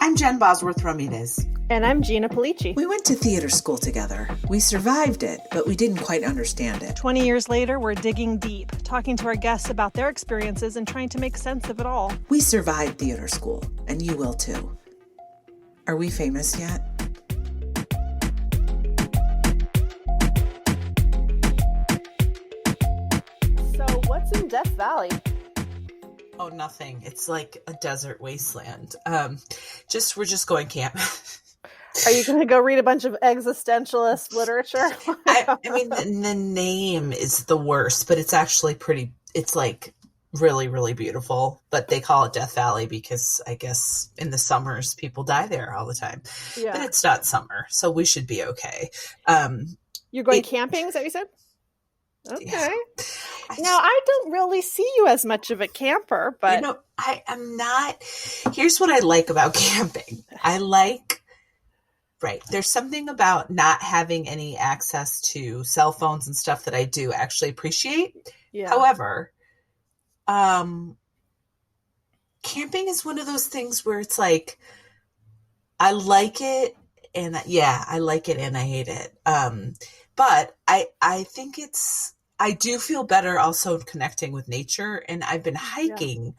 I'm Jen Bosworth Ramirez. And I'm Gina Polici. We went to theater school together. We survived it, but we didn't quite understand it. 20 years later, we're digging deep, talking to our guests about their experiences and trying to make sense of it all. We survived theater school, and you will too. Are we famous yet? So what's in Death Valley? Oh, nothing. It's like a desert wasteland. We're just going camp. Are you going to go read a bunch of existentialist literature? I mean, the name is the worst, but it's actually it's like really, really beautiful. But they call it Death Valley because I guess in the summers people die there all the time. Yeah. But it's not summer, so we should be okay. You're going camping, is that what you said? Okay. Yeah. Now, I don't really see you as much of a camper, but... I am not... Here's what I like about camping. There's something about not having any access to cell phones and stuff that I do actually appreciate. Yeah. However, camping is one of those things where it's like, I like it, and I like it and I hate it. But I think I do feel better also connecting with nature, and I've been hiking,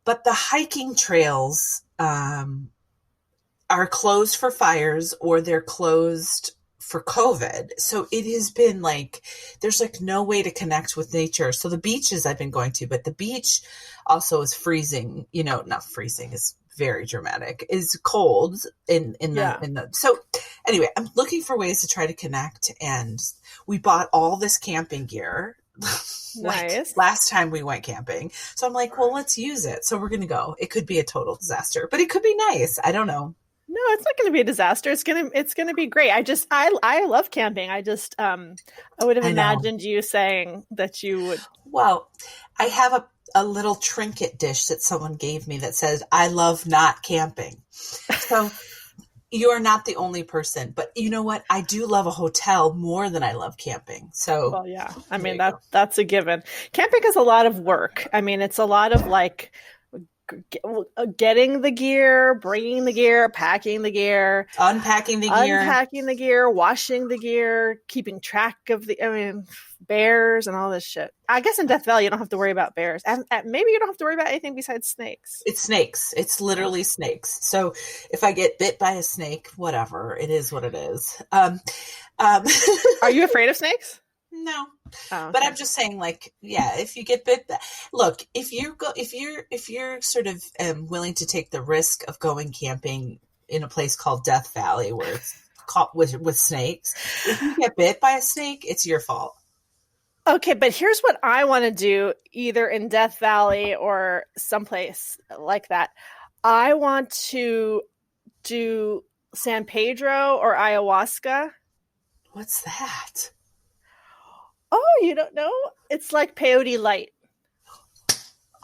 but the hiking trails are closed for fires or they're closed for COVID. So it has been like, there's like no way to connect with nature. So the beaches I've been going to, but the beach also is freezing, not freezing, is very dramatic, is cold so anyway, I'm looking for ways to try to connect, and we bought all this camping gear. Nice. Last time we went camping. So I'm like, well, let's use it. So we're going to go. It could be a total disaster, but it could be nice. I don't know. No, it's not going to be a disaster. It's going to be great. I love camping. I would have imagined you saying that you would. Well, I have a little trinket dish that someone gave me that says, I love not camping. So you are not the only person, but you know what? I do love a hotel more than I love camping. So, well, yeah, I mean, that's a given. Camping is a lot of work. I mean, it's a lot of like getting the gear, bringing the gear, packing the gear, unpacking the gear, washing the gear, keeping track of bears and all this shit. I guess in Death Valley you don't have to worry about bears, and maybe you don't have to worry about anything besides snakes. It's snakes. It's literally snakes. So if I get bit by a snake, whatever, it is what it is. Are you afraid of snakes? No. Oh, okay. But I'm just saying, like, yeah, if you get bit, look, if you're sort of willing to take the risk of going camping in a place called Death Valley where it's caught with snakes, if you get bit by a snake, it's your fault. Okay, but here's what I want to do, either in Death Valley or someplace like that. I want to do San Pedro or ayahuasca. What's that? Oh, you don't know? It's like peyote light.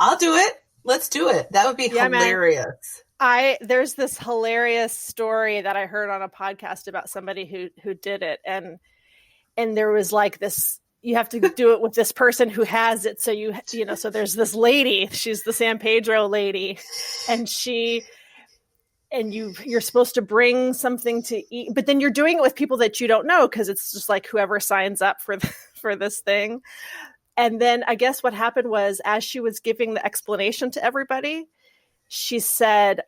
I'll do it. Let's do it. That would be hilarious. There's this hilarious story that I heard on a podcast about somebody who did it, and there was like this. You have to do it with this person who has it. So so there's this lady. She's the San Pedro lady, and you're supposed to bring something to eat, but then you're doing it with people that you don't know because it's just like whoever signs up for this thing. And then I guess what happened was, as she was giving the explanation to everybody, she said,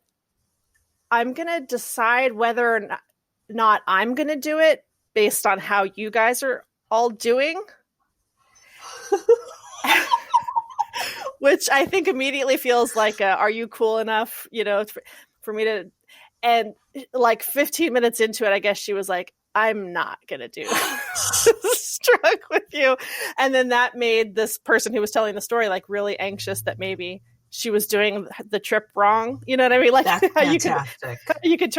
I'm going to decide whether or not I'm going to do it based on how you guys are all doing. Which I think immediately feels like, are you cool enough, for me to, and like 15 minutes into it, I guess she was like, I'm not going to do struck with you. And then that made this person who was telling the story like really anxious that maybe she was doing the trip wrong. You know what I mean? Like that's fantastic. You could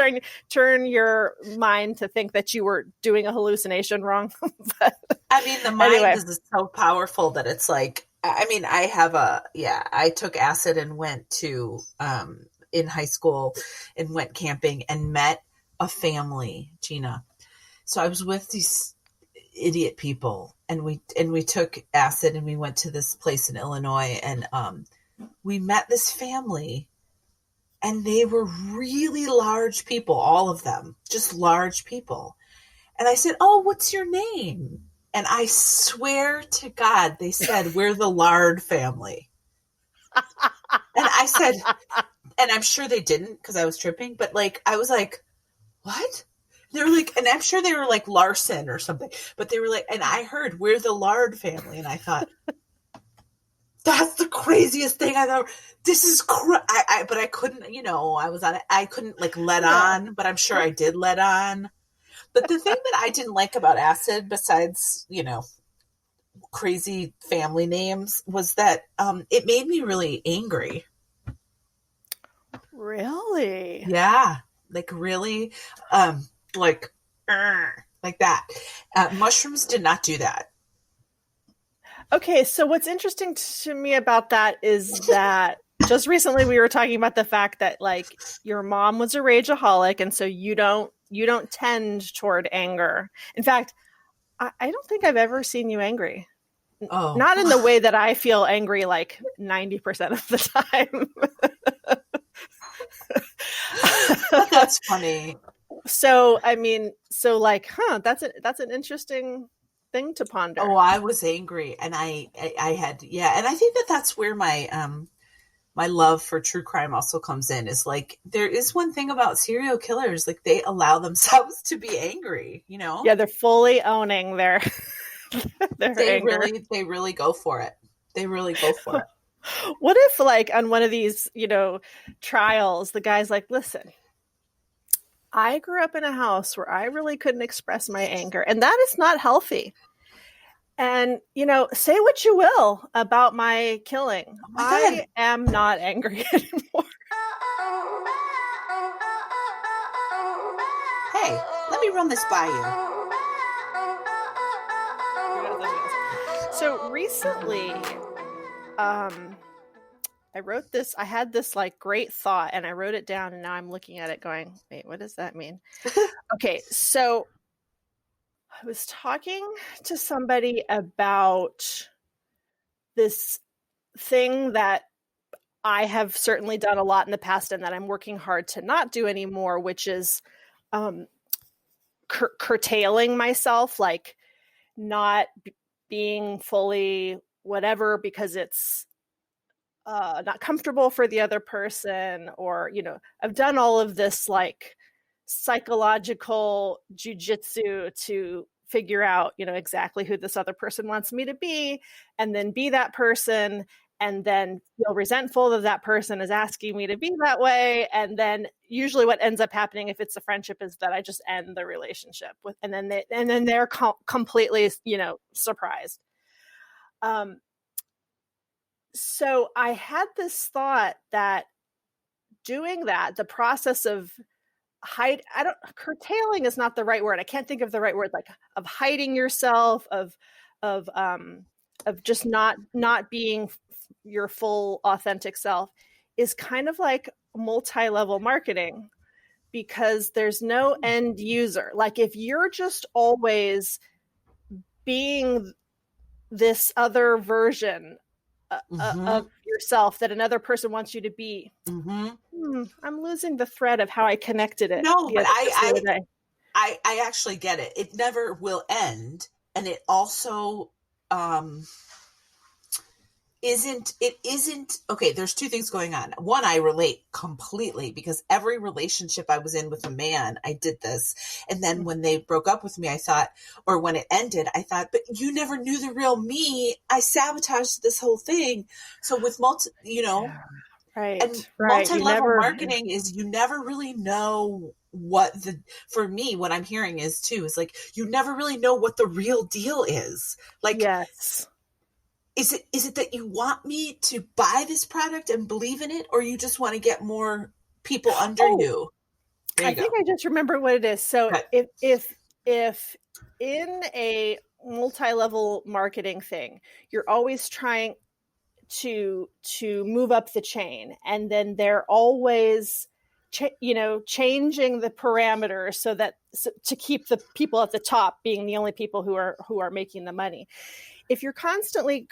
turn your mind to think that you were doing a hallucination wrong. But, I mean, the mind is so powerful that it's like, I mean, I took acid and went to, in high school and went camping and met a family, Gina. So I was with these idiot people and we took acid and we went to this place in Illinois and, we met this family And they were really large people, all of them, just large people. And I said, oh, what's your name? And I swear to God, they said, we're the Lard family. And I said, and I'm sure they didn't because I was tripping, but like, I was like, what? They were like, and I'm sure they were like Larson or something, but they were like, and I heard we're the Lard family. And I thought, that's the craziest thing I've ever, this is, but I couldn't, you know, I was on it. I couldn't like let on, but I'm sure I did let on. But the thing that I didn't like about acid, besides, you know, crazy family names, was that it made me really angry. Really? Yeah. Like really, like that. Mushrooms did not do that. Okay, so what's interesting to me about that is that just recently we were talking about the fact that like your mom was a rageaholic, and so you don't tend toward anger. In fact, I don't think I've ever seen you angry. Oh, not in the way that I feel angry like 90% of the time. that's funny. So I mean, so like, that's an interesting thing to ponder. Oh, I was angry, and I had, yeah, and I think that that's where my my love for true crime also comes in. Is like, there is one thing about serial killers, like they allow themselves to be angry, you know? Yeah, they're fully owning their anger. They really go for it. They really go for it. What if like on one of these, you know, trials, the guy's like, listen, I grew up in a house where I really couldn't express my anger, and that is not healthy. And, you know, say what you will about my killing. Oh my I am not angry anymore. Hey, let me run this by you. So recently, I wrote this, I had this like great thought, and I wrote it down, and now I'm looking at it going, wait, what does that mean? Okay, so I was talking to somebody about this thing that I have certainly done a lot in the past and that I'm working hard to not do anymore, which is curtailing myself, like not being fully whatever because it's not comfortable for the other person, or, you know, I've done all of this like psychological jujitsu to figure out, you know, exactly who this other person wants me to be, and then be that person, and then feel resentful that that person is asking me to be that way. And then usually what ends up happening, if it's a friendship, is that I just end the relationship with, and then they're completely, you know, surprised. So I had this thought that doing that, the process of curtailing is not the right word. I can't think of the right word, like of hiding yourself, of just not being your full authentic self, is kind of like multi-level marketing, because there's no end user. Like if you're just always being this other version of yourself that another person wants you to be, I'm losing the thread of how I connected it. No, but I actually get it. It never will end. And it also isn't okay. There's two things going on. One, I relate completely, because every relationship I was in with a man, I did this. And then when they broke up with me, I thought, or when it ended, I thought, but you never knew the real me. I sabotaged this whole thing. So with right. And multi-level marketing is, you never really know for me, what I'm hearing is too, is like, you never really know what the real deal is. Like, yes. Is it that you want me to buy this product and believe in it, or you just want to get more people under you? I think I just remember what it is. So if in a multi-level marketing thing, you're always trying to move up the chain, and then they're always changing the parameters so to keep the people at the top being the only people who are making the money. If you're constantly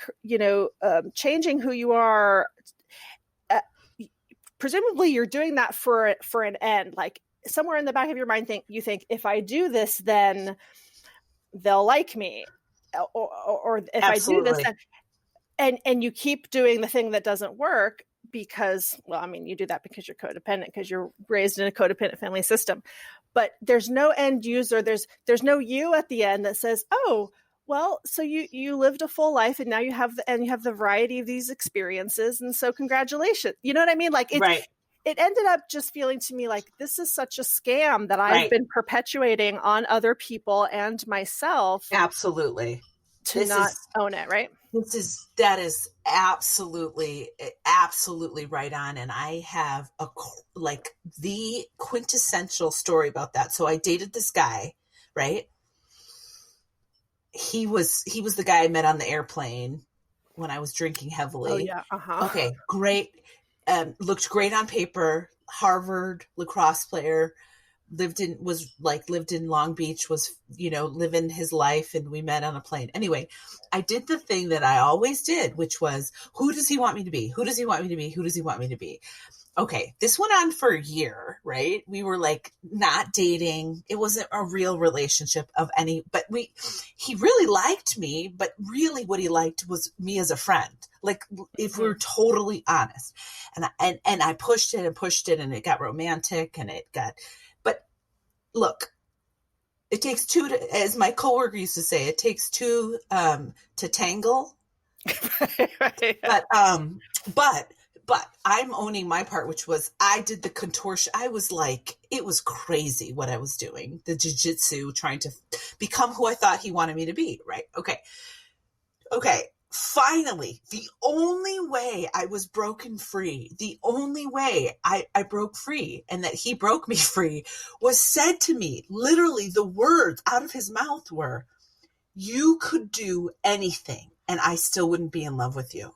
changing who you are, presumably you're doing that for an end. Like somewhere in the back of your mind, you think if I do this, then they'll like me, or if Absolutely. I do this, then, and you keep doing the thing that doesn't work because, well, I mean, you do that because you're codependent, because you're raised in a codependent family system. But there's no end user. There's no you at the end that says, oh, well, so you lived a full life and now you have the variety of these experiences. And so congratulations. You know what I mean? Like Right. It ended up just feeling to me like this is such a scam that I've been perpetuating on other people and myself. Absolutely. To not own it, right? That is absolutely right on. And I have the quintessential story about that. So I dated this guy, right? He was the guy I met on the airplane when I was drinking heavily. Oh yeah. Uh-huh. Okay, great. Looked great on paper. Harvard lacrosse player. Lived in Long Beach, was, living his life, and we met on a plane. Anyway, I did the thing that I always did, which was, who does he want me to be? Who does he want me to be? Who does he want me to be? Okay, this went on for a year, right? We were not dating. It wasn't a real relationship of any, but he really liked me, but really what he liked was me as a friend. If we're totally honest. And I pushed it and it got romantic but look, it takes two to, as my coworker used to say, it takes two to tangle. Right. But I'm owning my part, which was I did the contortion. I was it was crazy what I was doing. The jiu-jitsu, trying to become who I thought he wanted me to be. Right. Okay. Finally, the only way I was broken free, the only way I broke free and that he broke me free was said to me. Literally, the words out of his mouth were, "You could do anything and I still wouldn't be in love with you.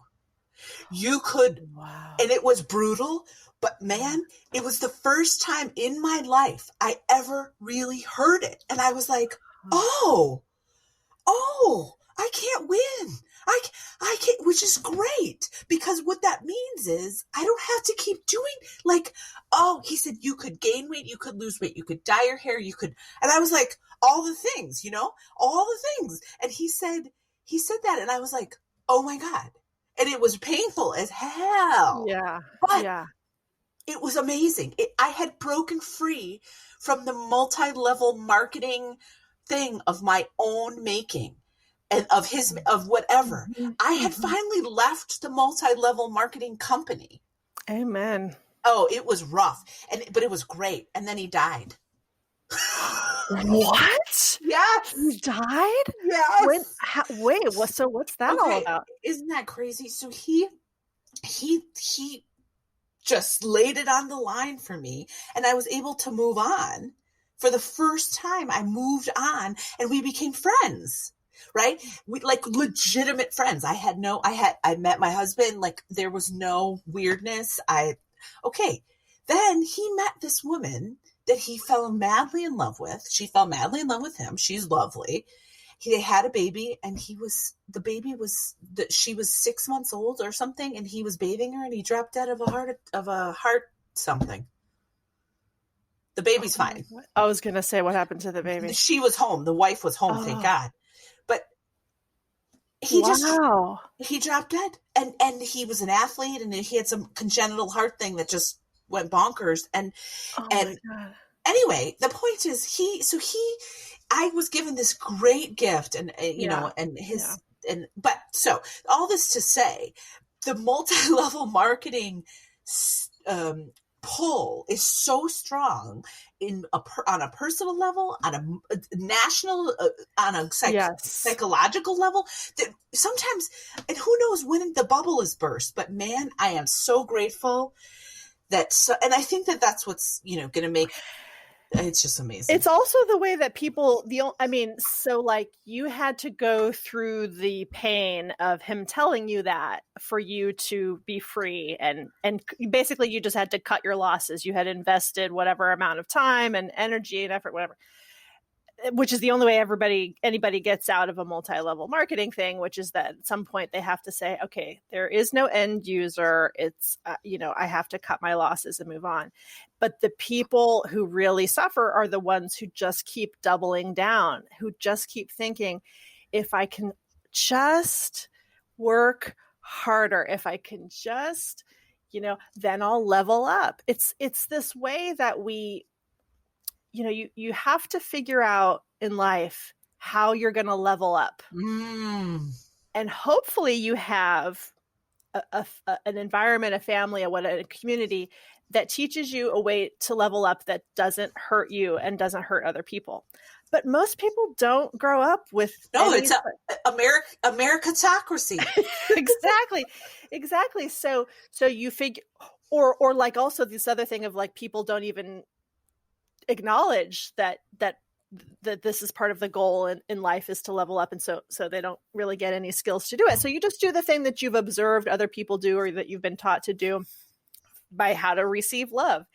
You could." Wow. And it was brutal, but man, it was the first time in my life I ever really heard it. And I was like, oh, I can't win. I can't, which is great, because what that means is I don't have to keep doing he said, you could gain weight, you could lose weight, you could dye your hair, you could, and I was like, all the things, all the things. And he said that, and I was like, oh my God. And it was painful as hell. Yeah. But yeah. It was amazing. I had broken free from the multi-level marketing thing of my own making. And of whatever. I had finally left the multi-level marketing company. Amen. Oh, it was rough. But it was great. And then he died. What? Yes. He died? Yes. So what's that all about? Isn't that crazy? So he just laid it on the line for me, and I was able to move on. For the first time, I moved on, and we became friends. Right? We legitimate friends. I met my husband, there was no weirdness. Then he met this woman that he fell madly in love with. She fell madly in love with him. She's lovely. They had a baby, and she was 6 months old or something, and he was bathing her, and he dropped dead of a heart something. The baby's fine. I was going to say, what happened to the baby? She was home. The wife was home, thank God. But he dropped dead, and he was an athlete, and he had some congenital heart thing that just went bonkers. And anyway, the point is I was given this great gift, and so all this to say, the multi-level marketing pull is so strong on a personal level, on a national, on a psychological level, that sometimes, and who knows when the bubble is burst, but man, I am so grateful and I think that's what's, going to make, it's just amazing. It's also the way that people, you had to go through the pain of him telling you that for you to be free. And basically you just had to cut your losses. You had invested whatever amount of time and energy and effort, whatever. which is the only way anybody gets out of a multi-level marketing thing, which is that at some point they have to say, okay, there is no end user. It's, I have to cut my losses and move on. But the people who really suffer are the ones who just keep doubling down, who just keep thinking, if I can just work harder, if I can just, then I'll level up. It's this way that we, you have to figure out in life how you're going to level up. And hopefully you have an environment, a family, a community that teaches you a way to level up that doesn't hurt you and doesn't hurt other people. But most people don't grow up with. No, it's Americatocracy. Exactly. So you figure, or like also this other thing of like people don't even acknowledge that this is part of the goal in life is to level up, and so they don't really get any skills to do it. So you just do the thing that you've observed other people do or that you've been taught to do by how to receive love.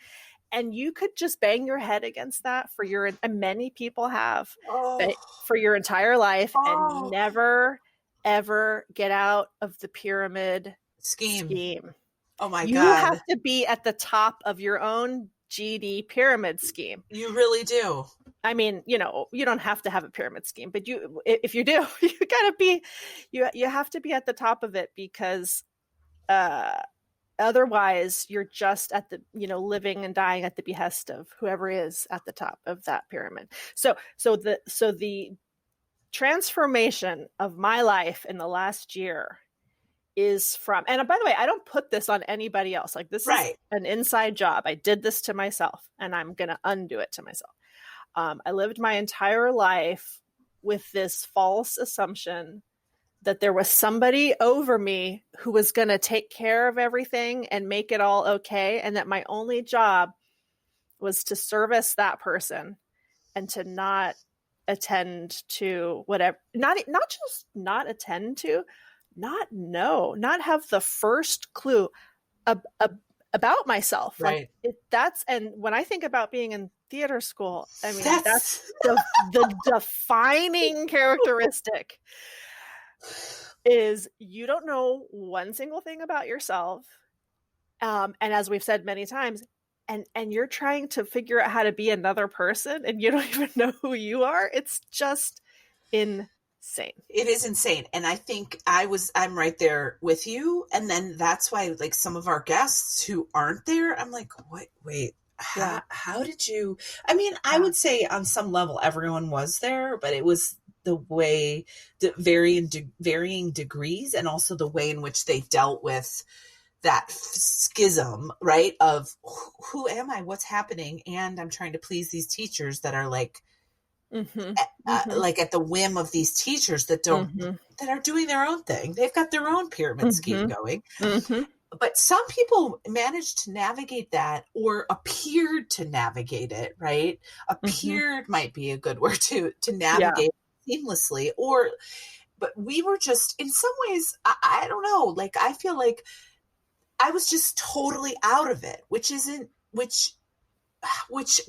And you could just bang your head against that and many people have for your entire life and never, ever get out of the pyramid scheme. Oh my God. You have to be at the top of your own GD pyramid scheme. You really do. I mean, you don't have to have a pyramid scheme, but if you do, you have to be at the top of it, because otherwise you're just at the, living and dying at the behest of whoever is at the top of that pyramid. So the transformation of my life in the last year is from, and by the way, I don't put this on anybody else. Like this is an inside job. I did this to myself and I'm going to undo it to myself. I lived my entire life with this false assumption that there was somebody over me who was going to take care of everything and make it all okay. And that my only job was to service that person and to not attend to whatever, not just not attend to, not have the first clue about myself. Right. And when I think about being in theater school, I mean, that's the defining characteristic is you don't know one single thing about yourself. And as we've said many times, and you're trying to figure out how to be another person and you don't even know who you are. It's just insane. It is insane. And I think I'm right there with you. And then that's why like some of our guests who aren't there, I'm like, wait, how did you, I mean, I would say on some level, everyone was there, but it was the way, the varying degrees, and also the way in which they dealt with that schism, right? Of who am I? What's happening? And I'm trying to please these teachers that are like, like at the whim of these teachers that that are doing their own thing. They've got their own pyramid scheme going. But some people managed to navigate that, or appeared to navigate it, right? Appeared might be a good word to navigate seamlessly. But we were just, in some ways, I don't know, like I feel like I was just totally out of it, which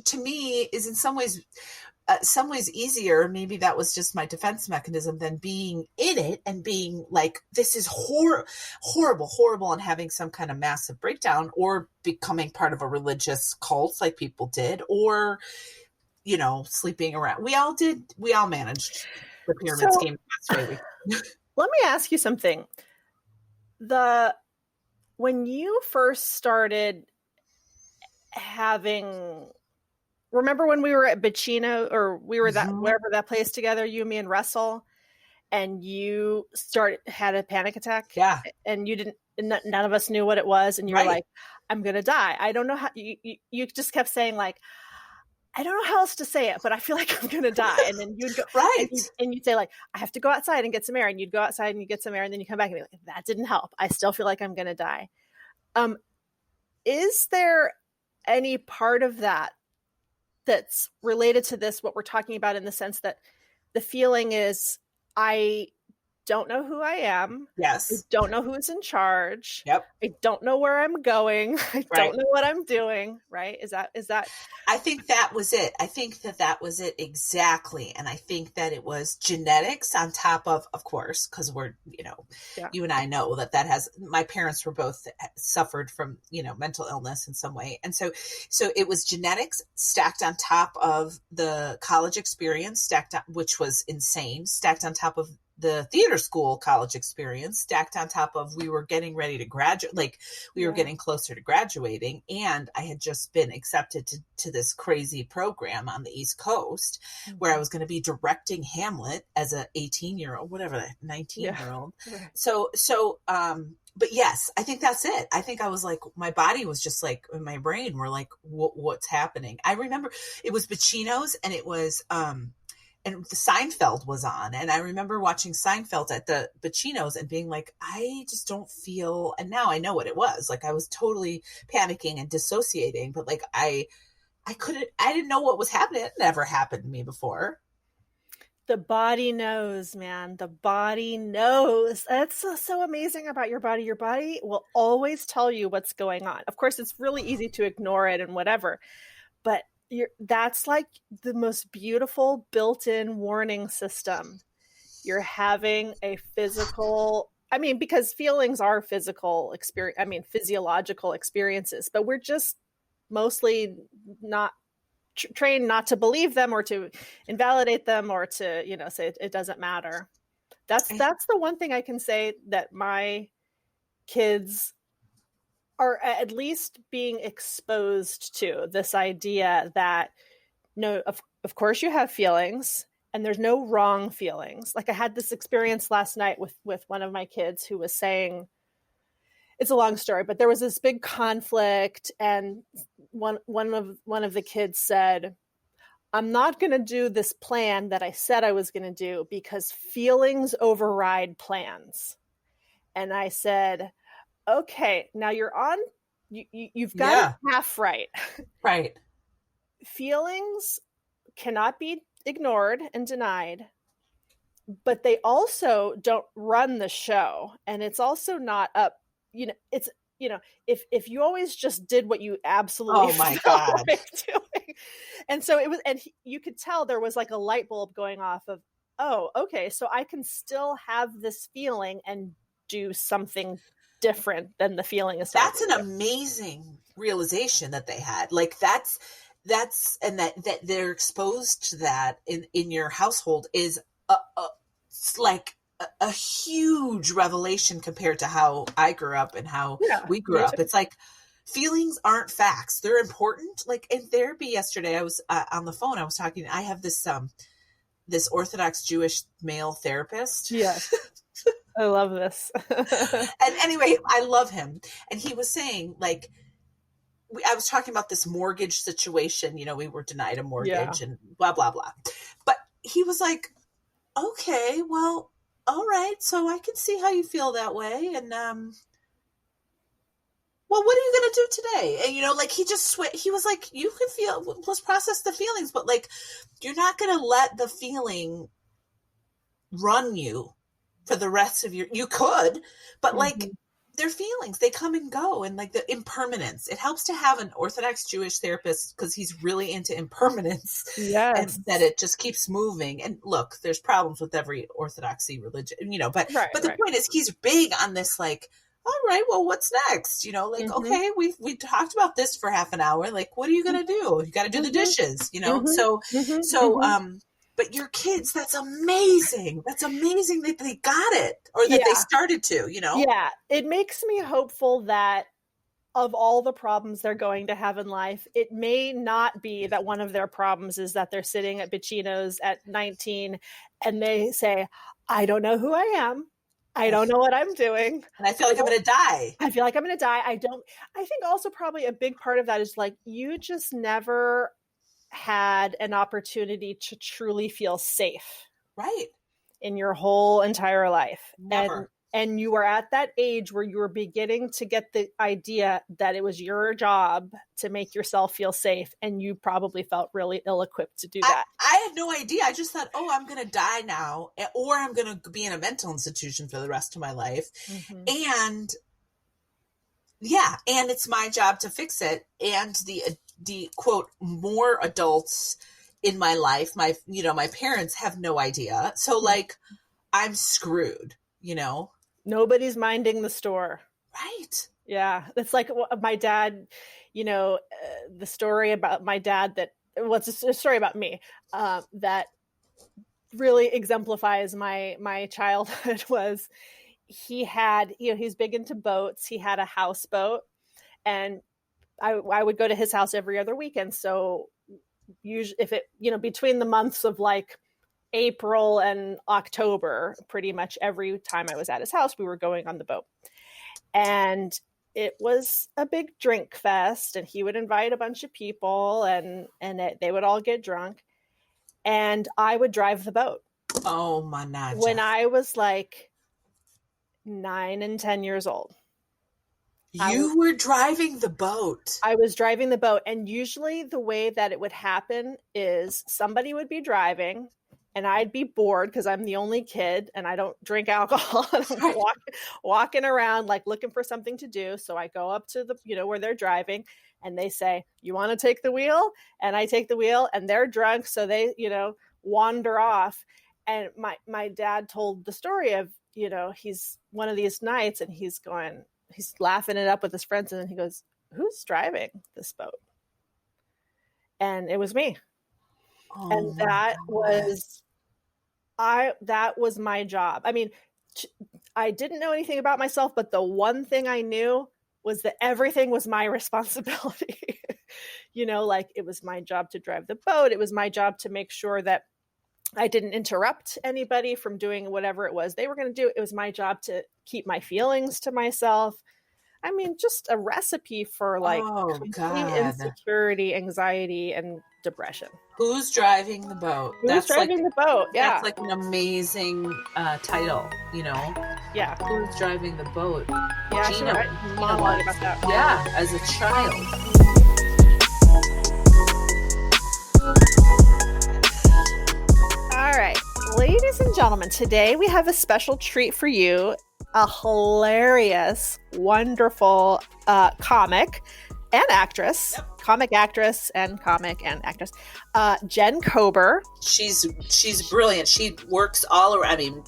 to me is in some ways easier. Maybe that was just my defense mechanism than being in it and being like, this is horrible, and having some kind of massive breakdown, or becoming part of a religious cult like people did, or, sleeping around. We all managed the pyramid scheme the best way we could. Let me ask you something. When you first started remember when we were at Bacino, or we were wherever that place together, you, me, and Russell, and you had a panic attack? Yeah. And none of us knew what it was. And you were like, I'm going to die. I don't know how, you just kept saying like, I don't know how else to say it, but I feel like I'm going to die. And then you'd go, and you'd say like, I have to go outside and get some air. And you'd go outside and you get some air. And then you come back and be like, that didn't help. I still feel like I'm going to die. Is there any part of that that's related to this, what we're talking about, in the sense that the feeling is, I don't know who I am. I Yes. don't know who's in charge. Yep. I don't know where I'm going. I Right. don't know what I'm doing. Right. Is that, I think that was it. I think that was it exactly. And I think that it was genetics on top of course, because we're, Yeah. you and I know that has, my parents were both suffered from, mental illness in some way. And so it was genetics stacked on top of the college experience, which was insane, stacked on top of the theater school college experience, stacked on top of we were getting ready to graduate, like we were getting closer to graduating, and I had just been accepted to this crazy program on the East Coast where I was going to be directing Hamlet as a 18-year-old, whatever, 19-year-old. Right. So but yes, I think that's it. I think I was like, my body was just like, in my brain were like, what's happening? I remember it was Pacino's, and it was and the Seinfeld was on. And I remember watching Seinfeld at the Pacino's and being like, I just don't feel, and now I know what it was. Like I was totally panicking and dissociating, but like I didn't know what was happening. It never happened to me before. The body knows, man. The body knows. That's so amazing about your body. Your body will always tell you what's going on. Of course, it's really easy to ignore it and whatever, but that's like the most beautiful built-in warning system. You're having a physical, because feelings are physical experience, physiological experiences, but we're just mostly not trained not to believe them or to invalidate them or to, say it doesn't matter. That's the one thing I can say that my kids are at least being exposed to, this idea that no, of course you have feelings and there's no wrong feelings. Like I had this experience last night with one of my kids who was saying, it's a long story, but there was this big conflict and one of the kids said, I'm not going to do this plan that I said I was going to do because feelings override plans. And I said, okay, now you've got it half right. Right. Feelings cannot be ignored and denied, but they also don't run the show. And it's also not up, if you always just did what you absolutely felt like doing. And so it was, and you could tell there was like a light bulb going off of, oh, okay, so I can still have this feeling and do something different than the feeling is. That's an amazing realization that they had. Like that's and that they're exposed to that in your household is a huge revelation compared to how I grew up and how we grew up. It's like feelings aren't facts. They're important. Like in therapy yesterday, I was on the phone. I was talking. I have this this Orthodox Jewish male therapist. Yes. I love this. And anyway, I love him. And he was saying, like, I was talking about this mortgage situation. We were denied a mortgage and blah, blah, blah. But he was like, okay, well, all right. So I can see how you feel that way. And, well, what are you going to do today? And, like, he was like, you can feel, let's process the feelings, but like, you're not going to let the feeling run you for the rest of you could, but like their feelings, they come and go, and like the impermanence, it helps to have an Orthodox Jewish therapist because he's really into impermanence. Yes. And that it just keeps moving. And look, there's problems with every Orthodoxy religion, but the point is he's big on this, like, all right, well, what's next? Okay, we talked about this for half an hour. Like, what are you going to do? You got to do the dishes, but your kids, that's amazing. That's amazing that they got it, or that they started to, Yeah. It makes me hopeful that of all the problems they're going to have in life, it may not be that one of their problems is that they're sitting at Pacino's at 19 and they say, I don't know who I am. I don't know what I'm doing. And I feel like I'm going to die. I think also probably a big part of that is like, you just never had an opportunity to truly feel safe, right, in your whole entire life. Never. And you were at that age where you were beginning to get the idea that it was your job to make yourself feel safe. And you probably felt really ill-equipped to do that. I had no idea. I just thought, oh, I'm going to die now, or I'm going to be in a mental institution for the rest of my life. And yeah, and it's my job to fix it. And the quote, more adults in my life, my parents have no idea. So like, I'm screwed, Nobody's minding the store. Right. Yeah. It's like my dad, the story about my dad it's a story about me that really exemplifies my childhood was he had, he's big into boats. He had a houseboat, and I would go to his house every other weekend. So usually if it, between the months of like April and October, pretty much every time I was at his house, we were going on the boat. And it was a big drink fest, and he would invite a bunch of people, and they would all get drunk, and I would drive the boat. Oh my God. When I was like 9 and 10 years old. You were driving the boat. I was driving the boat. And usually the way that it would happen is somebody would be driving, and I'd be bored because I'm the only kid and I don't drink alcohol. And I'm walking around like looking for something to do. So I go up to the, where they're driving, and they say, "You want to take the wheel?" And I take the wheel, and they're drunk. So they, wander off. And my dad told the story of, he's one of these nights, and he's laughing it up with his friends. And then he goes, "Who's driving this boat?" And it was me. Oh, and that was my job. I mean, I didn't know anything about myself, but the one thing I knew was that everything was my responsibility. Like it was my job to drive the boat. It was my job to make sure that I didn't interrupt anybody from doing whatever it was they were going to do. It was my job to keep my feelings to myself. I mean, just a recipe for like complete insecurity, anxiety, and depression. Who's driving the boat? Who's driving the boat? Yeah. That's like an amazing title, Yeah. Who's driving the boat? Yeah, Gina, monologue about that. Yeah, as a child. All right, ladies and gentlemen, today we have a special treat for you. A hilarious, wonderful comic and actress, comic actress and actress, Jen Kober. She's brilliant. She works all around. I mean,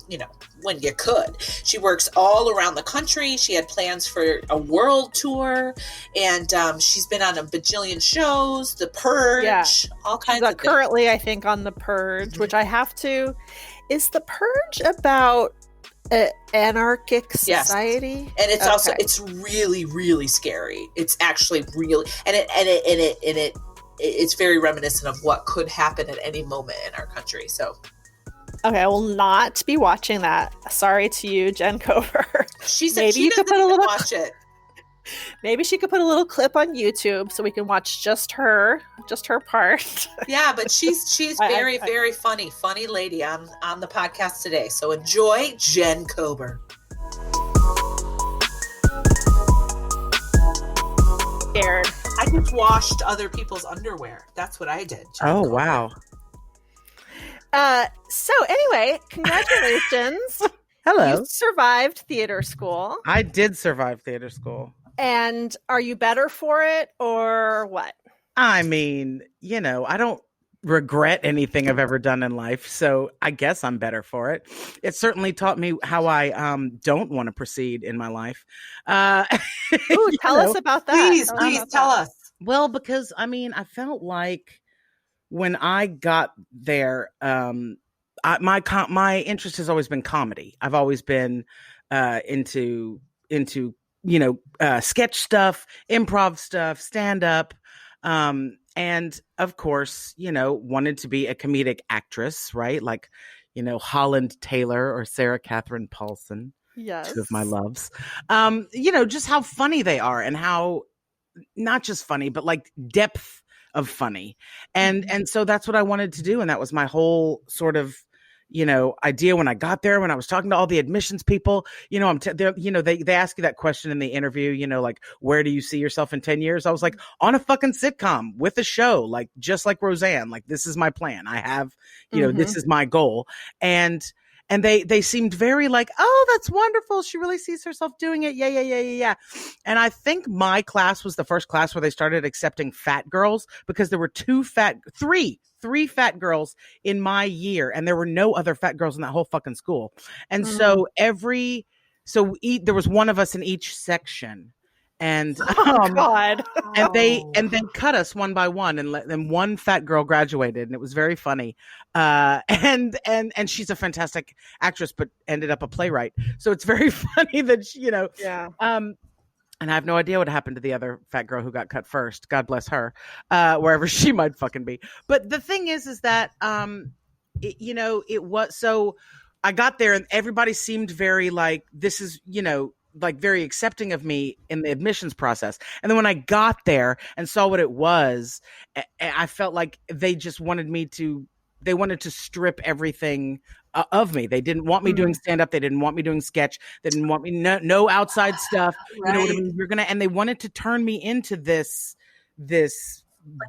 when you could, she works all around the country. She had plans for a world tour, and she's been on a bajillion shows, The Purge, all kinds of things. Currently, I think on The Purge, which I have to. Is The Purge about anarchic society? Yes. And it's also it's really, really scary. It's actually really, and it's very reminiscent of what could happen at any moment in our country. So okay, I will not be watching that. Sorry to you, Jen Kober. She said maybe you could put a little watch it. Maybe she could put a little clip on YouTube so we can watch just her part. Yeah, but she's very, very funny lady on the podcast today. So enjoy Jen Kober. Scared. I just washed other people's underwear. That's what I did. Jen Kober. Wow. So anyway, congratulations. Hello. You survived theater school. I did survive theater school. And are you better for it or what? I mean, I don't regret anything I've ever done in life, so I guess I'm better for it. It certainly taught me how I don't want to proceed in my life. Ooh, tell us about that. Please tell us. Well, because I felt like when I got there, my interest has always been comedy. I've always been into sketch stuff, improv stuff, stand up, and of course, wanted to be a comedic actress, right? Like, Holland Taylor or Sarah Catherine Paulson, yes, two of my loves. Just how funny they are, and how not just funny, but like depth of funny, and so that's what I wanted to do, and that was my whole sort of idea when I got there, when I was talking to all the admissions people. They ask you that question in the interview, like, where do you see yourself in 10 years? I was like, on a fucking sitcom with a show, like, just like Roseanne. Like, this is my plan. I have, this is my goal. And they seemed very like, oh, that's wonderful. She really sees herself doing it. Yeah. And I think my class was the first class where they started accepting fat girls, because there were three fat girls in my year, and there were no other fat girls in that whole fucking school. And so there was one of us in each section. And God. And they cut us one by one, and one fat girl graduated, and it was very funny. And she's a fantastic actress, but ended up a playwright. So it's very funny that Yeah. And I have no idea what happened to the other fat girl who got cut first. God bless her, wherever she might fucking be. But the thing is that it was so. I got there, and everybody seemed very like, this is like very accepting of me in the admissions process. And then when I got there and saw what it was, I felt like they just wanted to strip everything of me. They didn't want me doing stand-up. They didn't want me doing sketch. They didn't want me no outside stuff. Right. You know what I mean? And they wanted to turn me into this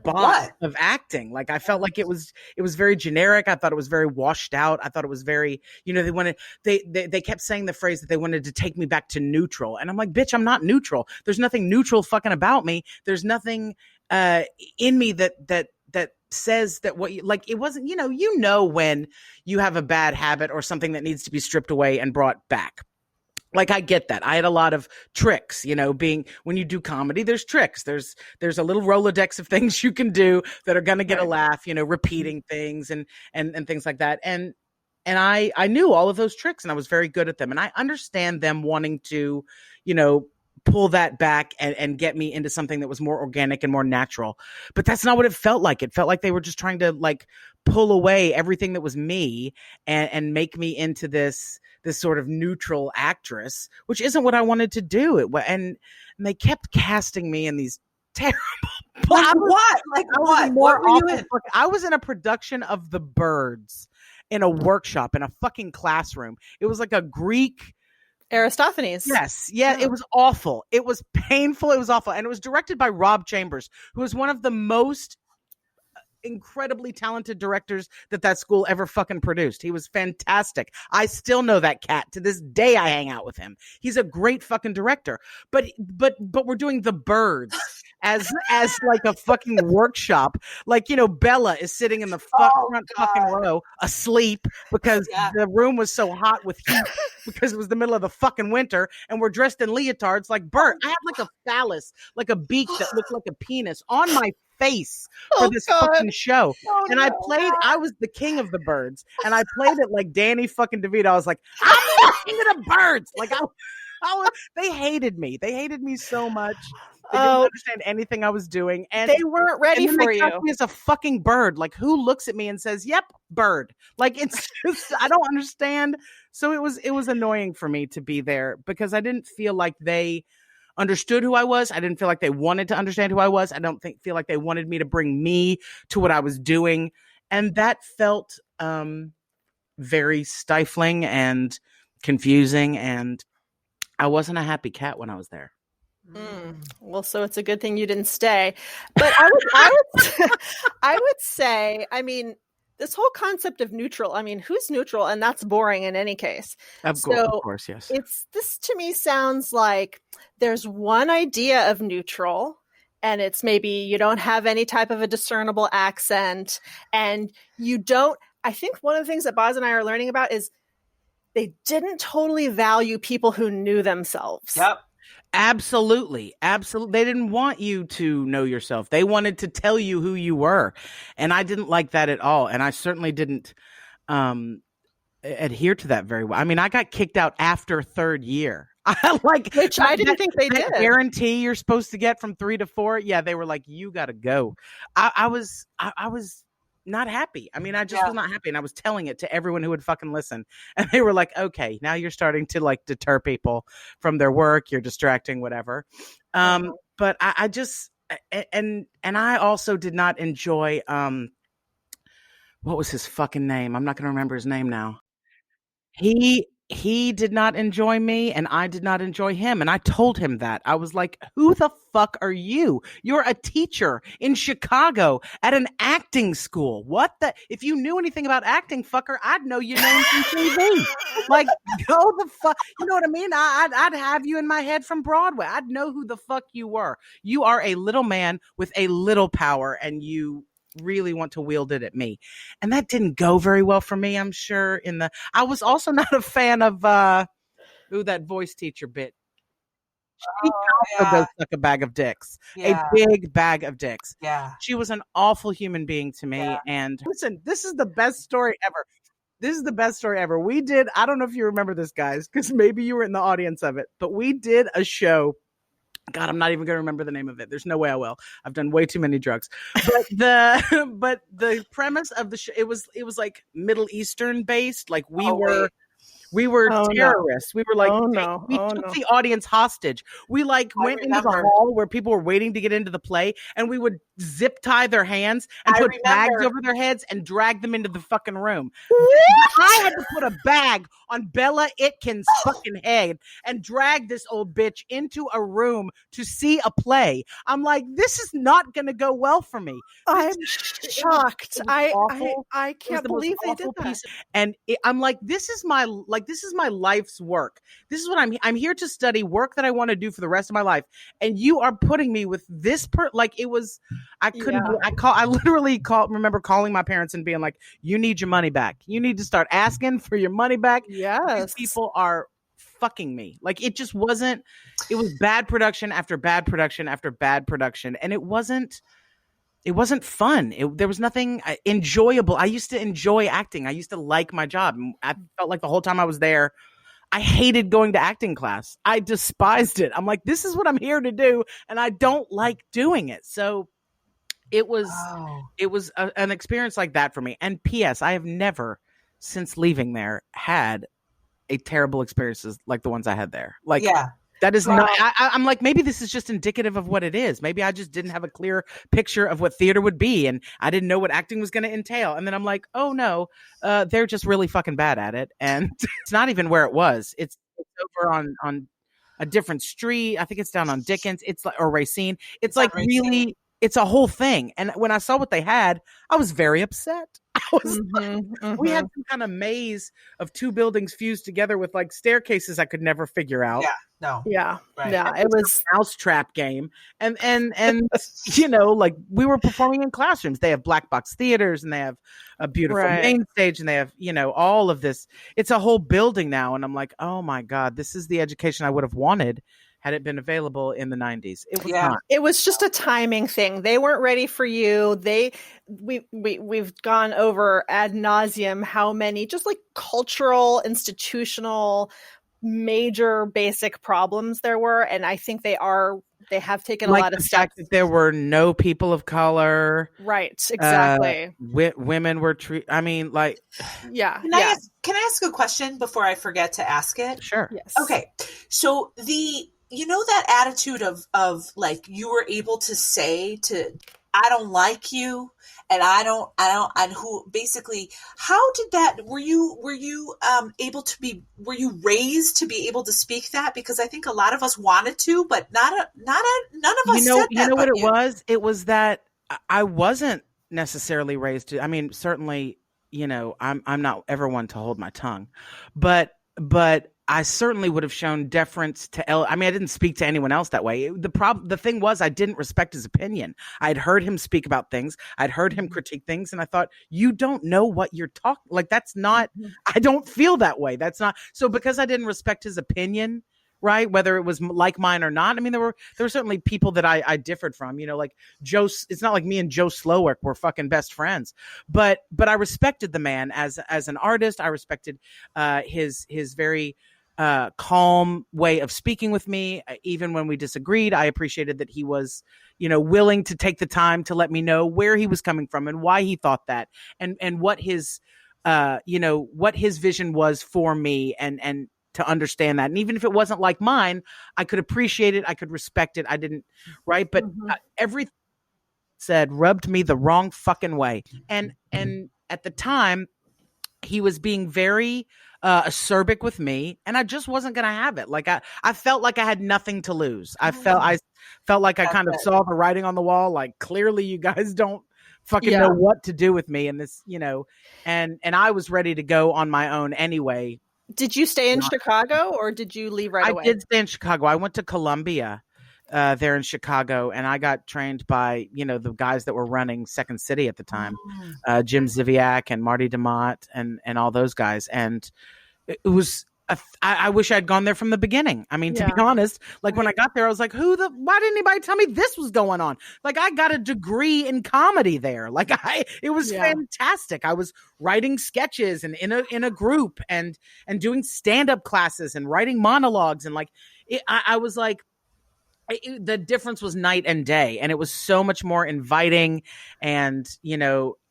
bot what? of acting. Like, I felt like it was very generic. I thought it was very washed out. I thought it was very, they kept saying the phrase that they wanted to take me back to neutral. And I'm like, bitch, I'm not neutral. There's nothing neutral fucking about me. There's nothing in me that says that what you like. It wasn't, when you have a bad habit or something that needs to be stripped away and brought back. Like, I get that. I had a lot of tricks, when you do comedy, there's tricks. There's a little Rolodex of things you can do that are going to get a laugh, repeating things and things like that. And I knew all of those tricks, and I was very good at them. And I understand them wanting to, pull that back and get me into something that was more organic and more natural. But that's not what it felt like. It felt like they were just trying to like pull away everything that was me and make me into this sort of neutral actress, which isn't what I wanted to do. And they kept casting me in these terrible. What? What were you in? I was in a production of The Birds in a workshop in a fucking classroom. It was like a Greek Aristophanes. Yes. Yeah. It was awful. It was painful. It was awful. And it was directed by Rob Chambers, who is one of the most incredibly talented directors that school ever fucking produced. He was fantastic. I still know that cat to this day. I hang out with him. He's a great fucking director. But we're doing The Birds as like a fucking workshop. Like, Bella is sitting in the front fucking row asleep because the room was so hot with heat because it was the middle of the fucking winter, and we're dressed in leotards like Bert. I had like a phallus, like a beak that looked like a penis on my face for this fucking show. And I was the king of The Birds, and I played it like Danny fucking DeVito. I was like, I'm the king of the birds. Like, they hated me. They hated me so much. They didn't understand anything I was doing, and they weren't ready for you. Me as a fucking bird. Like, who looks at me and says, "Yep, bird"? Like, it's just, I don't understand. So it was annoying for me to be there because I didn't feel like they understood who I was. I didn't feel like they wanted to understand who I was. I don't feel like they wanted me to bring me to what I was doing, and that felt very stifling and confusing. And I wasn't a happy cat when I was there. Well, so it's a good thing you didn't stay. But I would say, I mean, this whole concept of neutral, I mean, who's neutral? And that's boring in any case. Of course, yes. This to me sounds like there's one idea of neutral, and it's maybe you don't have any type of a discernible accent, and you don't. I think one of the things that Boz and I are learning about is they didn't totally value people who knew themselves. Yep. Absolutely. They didn't want you to know yourself. They wanted to tell you who you were. And I didn't like that at all. And I certainly didn't adhere to that very well. I mean, I got kicked out after third year. Which I didn't think they did. Guarantee you're supposed to get from 3 to 4. Yeah, they were like, you got to go. I was not happy. I mean, I just was not happy. And I was telling it to everyone who would fucking listen. And they were like, okay, now you're starting to like deter people from their work. You're distracting, whatever. But I just, and I also did not enjoy what was his fucking name? I'm not going to remember his name now. He did not enjoy me and I did not enjoy him. And I told him that. I was like, who the fuck are you? You're a teacher in Chicago at an acting school. What the? If you knew anything about acting, fucker, I'd know your name from TV. Like, go the fuck. You know what I mean? I'd have you in my head from Broadway. I'd know who the fuck you were. You are a little man with a little power and you really want to wield it at me. And that didn't go very well for me, I'm sure. I was also not a fan of that voice teacher bit. She also goes suck a bag of dicks. A big bag of dicks. Yeah. She was an awful human being to me. Yeah. And listen, this is the best story ever. We did, I don't know if you remember this, guys, because maybe you were in the audience of it, but we did a show. God, I'm not even going to remember the name of it. There's no way I will. I've done way too many drugs. But the premise of the show, it was like Middle Eastern based. Like we were terrorists. No. We were like, we took the audience hostage. We went into the hall where people were waiting to get into the play, and we would zip tie their hands and put bags over their heads and drag them into the fucking room. I had to put a bag on Bella Itkin's fucking head and drag this old bitch into a room to see a play. I'm like, this is not going to go well for me. I'm shocked. I can't believe they did that. And I'm like, this is my life's work. This is what I'm here to study, work that I want to do for the rest of my life. And you are putting me with this it was, I couldn't, I literally remember calling my parents and being like, you need your money back. You need to start asking for your money back. Yes. These people are fucking me. Like, it just wasn't, it was bad production after bad production after bad production. And it wasn't fun. There was nothing enjoyable. I used to enjoy acting. I used to like my job. I felt like the whole time I was there, I hated going to acting class. I despised it. I'm like, this is what I'm here to do, and I don't like doing it. So it was an experience like that for me. And P.S., I have never, since leaving there, had a terrible experiences like the ones I had there. Like, that is not, I'm like, maybe this is just indicative of what it is. Maybe I just didn't have a clear picture of what theater would be, and I didn't know what acting was going to entail. And then I'm like, oh no, they're just really fucking bad at it. And it's not even where it was. It's over on a different street. I think it's down on Dickens. It's like, or Racine. It's like really, it's a whole thing. And when I saw what they had, I was very upset. We had some kind of maze of two buildings fused together with like staircases I could never figure out. It was a mousetrap game, and you know, like, we were performing in classrooms. They have black box theaters, and they have a beautiful main stage, and they have, you know, all of this. It's a whole building now, and I'm like, oh my God, this is the education I would have wanted had it been available in the 90s. It was not. It was just a timing thing. They weren't ready for you. We've gone over ad nauseum how many just like cultural, institutional, major basic problems there were. And I think they have taken like a lot of the steps. Fact that there were no people of color. Right. Exactly. Women were I mean, like, Can I ask a question before I forget to ask it? Sure. Yes. Okay. So that attitude of like, you were able to say I don't like you, and I don't, and who basically, how did that, were you able to were you raised to be able to speak that? Because I think a lot of us wanted to, but none of us said that. You know what it was? It was that I wasn't necessarily raised to, I mean, certainly, you know, I'm not ever one to hold my tongue, but I certainly would have shown deference to I mean, I didn't speak to anyone else that way. The thing was, I didn't respect his opinion. I'd heard him speak about things. I'd heard him critique things. And I thought, you don't know what you're talking. Like, that's not, I don't feel that way. That's not. So because I didn't respect his opinion, right, whether it was like mine or not. I mean, there were certainly people that I differed from, you know, like Joe. It's not like me and Joe Slowick were fucking best friends, but I respected the man as an artist. I respected his very calm way of speaking with me. Even when we disagreed, I appreciated that he was, you know, willing to take the time to let me know where he was coming from and why he thought that, and what his, you know, what his vision was for me, and to understand that. And even if it wasn't like mine, I could appreciate it. I could respect it. I didn't, right. But everything said rubbed me the wrong fucking way. And at the time, he was being very acerbic with me, and I just wasn't going to have it. Like I felt like I had nothing to lose. I felt like I kind of saw the writing on the wall. Like, clearly you guys don't fucking know what to do with me. And this, and I was ready to go on my own anyway. Did you stay in Chicago, or did you leave right away? I did stay in Chicago. I went to Columbia there in Chicago, and I got trained by, the guys that were running Second City at the time, Jim Ziviak and Marty deMaat and all those guys. And it was, I wish I'd gone there from the beginning. I mean, to be honest, like when I got there, I was like, why didn't anybody tell me this was going on? Like, I got a degree in comedy there. Like it was fantastic. I was writing sketches and in a group and doing stand-up classes and writing monologues. And like, I was like, the difference was night and day, and it was so much more inviting. And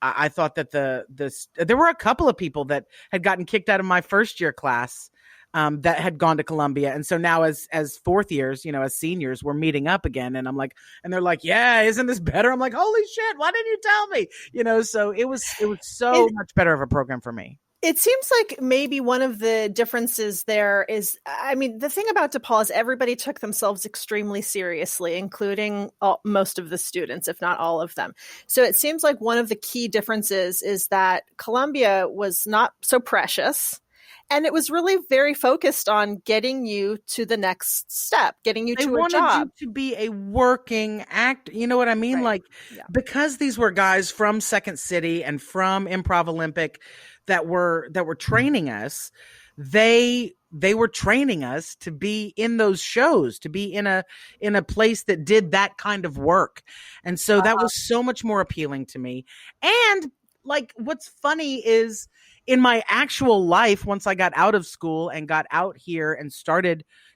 I thought that there were a couple of people that had gotten kicked out of my first year class that had gone to Columbia, and so now as fourth years, as seniors, we're meeting up again, and I'm like, and they're like, yeah, isn't this better? I'm like, holy shit, why didn't you tell me? So it was so much better of a program for me. It seems like maybe one of the differences there is, I mean, the thing about DePaul is everybody took themselves extremely seriously, including most of the students, if not all of them. So it seems like one of the key differences is that Columbia was not so precious. And it was really very focused on getting you to the next step, getting you to a job. They wanted you to be a working actor. You know what I mean? Right. Like, because these were guys from Second City and from Improv Olympic that were training us, they were training us to be in those shows, to be in a place that did that kind of work. And so that was so much more appealing to me. And like, what's funny is, in my actual life, once I got out of school and got out here and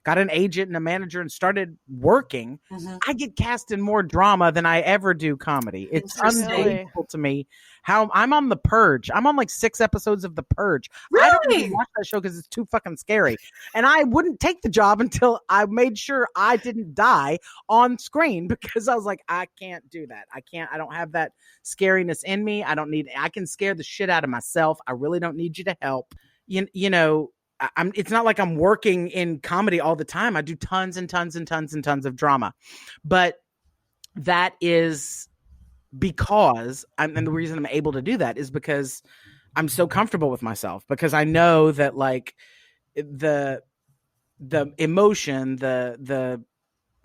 got an agent and a manager and started working, I get cast in more drama than I ever do comedy. It's unbelievable to me how I'm on the Purge. I'm on like 6 episodes of the Purge. Really? I don't even watch that show because it's too fucking scary. And I wouldn't take the job until I made sure I didn't die on screen, because I was like, I can't do that. I don't have that scariness in me. I can scare the shit out of myself. I really don't need you to help. It's not like I'm working in comedy all the time. I do tons and tons and tons and tons of drama, but that is because and the reason I'm able to do that is because I'm so comfortable with myself, because I know that like the emotion, the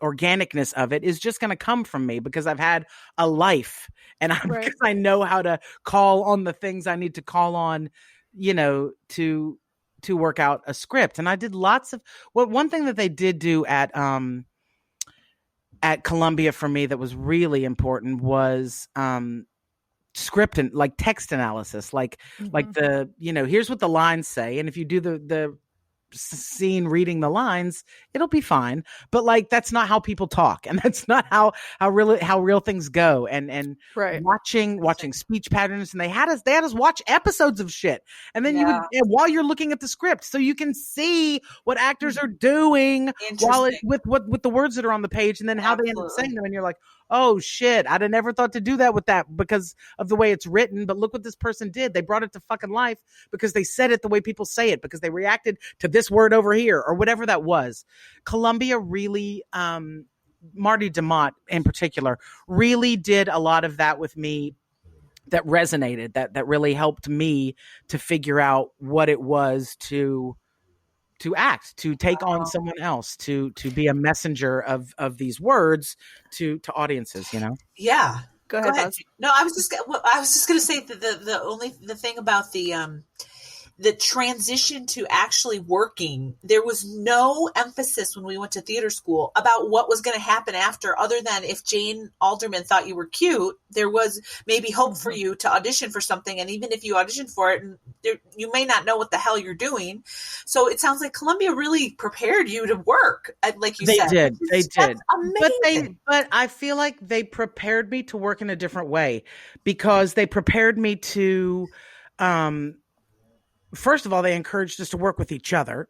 organicness of it is just going to come from me, because I've had a life, and because I know how to call on the things I need to call on, to work out a script. And I did lots of one thing that they did do at Columbia for me that was really important was script and like text analysis, like the here's what the lines say, and if you do the scene reading the lines, it'll be fine. But like, that's not how people talk, and that's not how real things go. And watching speech patterns, and they had us watch episodes of shit, and then you would, while you're looking at the script, so you can see what actors are doing while with the words that are on the page, and then how they end up saying them, and you're like, oh shit, I'd have never thought to do that with that because of the way it's written, but look what this person did. They brought it to fucking life because they said it the way people say it, because they reacted to this word over here or whatever that was. Columbia really, Marty deMaat in particular, really did a lot of that with me that resonated, that really helped me to figure out what it was to act, to take on someone else, to be a messenger of these words to audiences, Yeah. Go ahead. No, I was just going to say that the thing about the transition to actually working, there was no emphasis when we went to theater school about what was going to happen after, other than if Jane Alderman thought you were cute, there was maybe hope for you to audition for something. And even if you audition for it, you may not know what the hell you're doing. So it sounds like Columbia really prepared you to work, like you said. They did. Amazing. But I feel like they prepared me to work in a different way, because they prepared me to, first of all, they encouraged us to work with each other.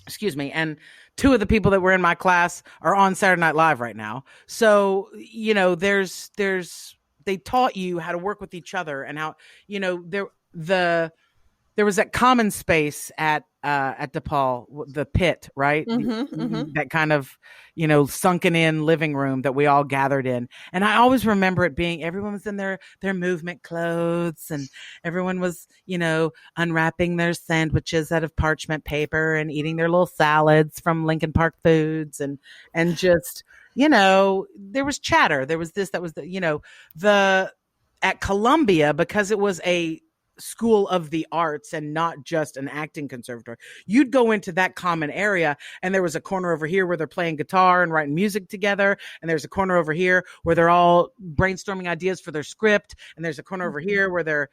Excuse me. And 2 of the people that were in my class are on Saturday Night Live right now. So, there's they taught you how to work with each other and how, there was that common space at DePaul, the pit, right? That kind of, sunken in living room that we all gathered in. And I always remember it being, everyone was in their movement clothes, and everyone was, unwrapping their sandwiches out of parchment paper and eating their little salads from Lincoln Park Foods, and just, there was chatter. There was this, that was at Columbia, because it was a school of the arts and not just an acting conservatory, you'd go into that common area, and there was a corner over here where they're playing guitar and writing music together, and there's a corner over here where they're all brainstorming ideas for their script, and there's a corner over here where they're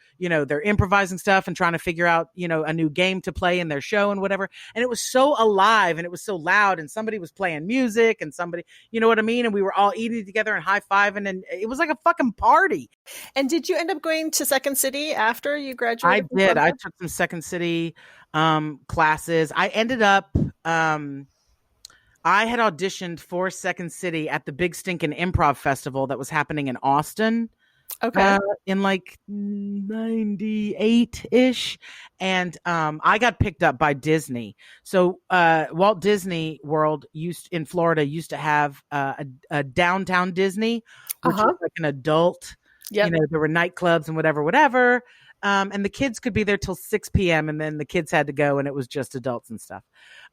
improvising stuff and trying to figure out a new game to play in their show and whatever. And it was so alive, and it was so loud, and somebody was playing music, and somebody, you know what I mean, and we were all eating together and high-fiving, and it was like a fucking party. And did you end up going to Second City after you graduated? I did. I took some Second City classes. I ended up, I had auditioned for Second City at the Big Stinkin' Improv Festival that was happening in Austin. Okay. In like 98-ish. And I got picked up by Disney. So Walt Disney World in Florida used to have a downtown Disney, which was like an adult, there were nightclubs and whatever. And the kids could be there till 6 p.m. and then the kids had to go, and it was just adults and stuff.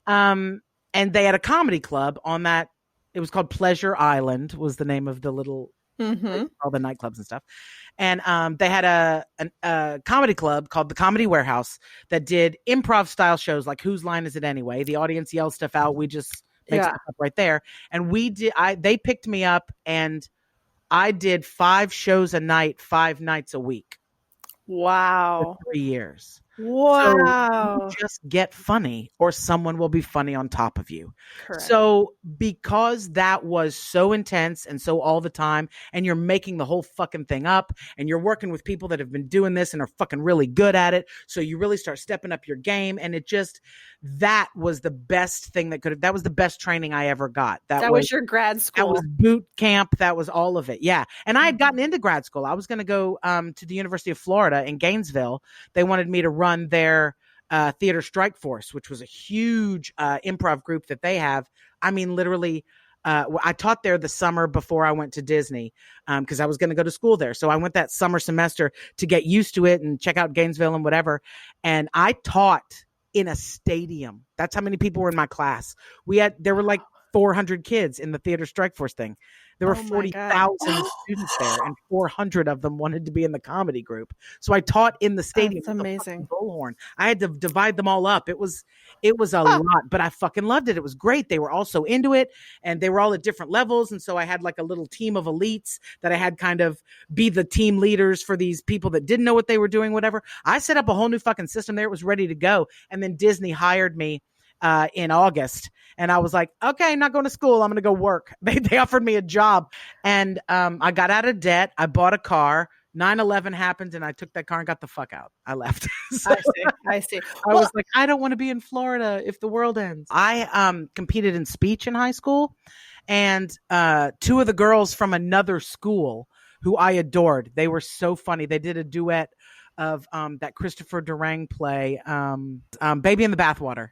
And they had a comedy club on that. It was called Pleasure Island, was the name of the little, all the nightclubs and stuff. And they had a comedy club called the Comedy Warehouse that did improv style shows, like Whose Line Is It Anyway? The audience yells stuff out. We just make stuff up right there. And they picked me up, and I did 5 shows a night, 5 nights a week. Wow. For 3 years. Wow. So you just get funny, or someone will be funny on top of you. Correct. So because that was so intense and so all the time, and you're making the whole fucking thing up, and you're working with people that have been doing this and are fucking really good at it. So you really start stepping up your game. And that was the best thing that was the best training I ever got. That was your grad school. That was boot camp. That was all of it. Yeah. And I had gotten into grad school. I was going to go to the University of Florida in Gainesville. They wanted me to run their theater strike force, which was a huge improv group that they have. I mean, literally, I taught there the summer before I went to Disney, because I was going to go to school there. So I went that summer semester to get used to it and check out Gainesville and whatever. And I taught in a stadium. That's how many people were in my class. There were like 400 kids in the theater strike force thing. There were 40,000 students there, and 400 of them wanted to be in the comedy group. So I taught in the stadium. That's amazing. Bullhorn. I had to divide them all up. It was a lot, but I fucking loved it. It was great. They were all so into it, and they were all at different levels. And so I had like a little team of elites that I had kind of be the team leaders for these people that didn't know what they were doing, whatever. I set up a whole new fucking system there. It was ready to go. And then Disney hired me in August, and I was like, okay, not going to school. I'm going to go work. They offered me a job, and I got out of debt. I bought a car. 9/11 happened, and I took that car and got the fuck out. I left. So I see. I was like, I don't want to be in Florida if the world ends. I competed in speech in high school, and 2 of the girls from another school who I adored, they were so funny. They did a duet of that Christopher Durang play, Baby in the Bathwater.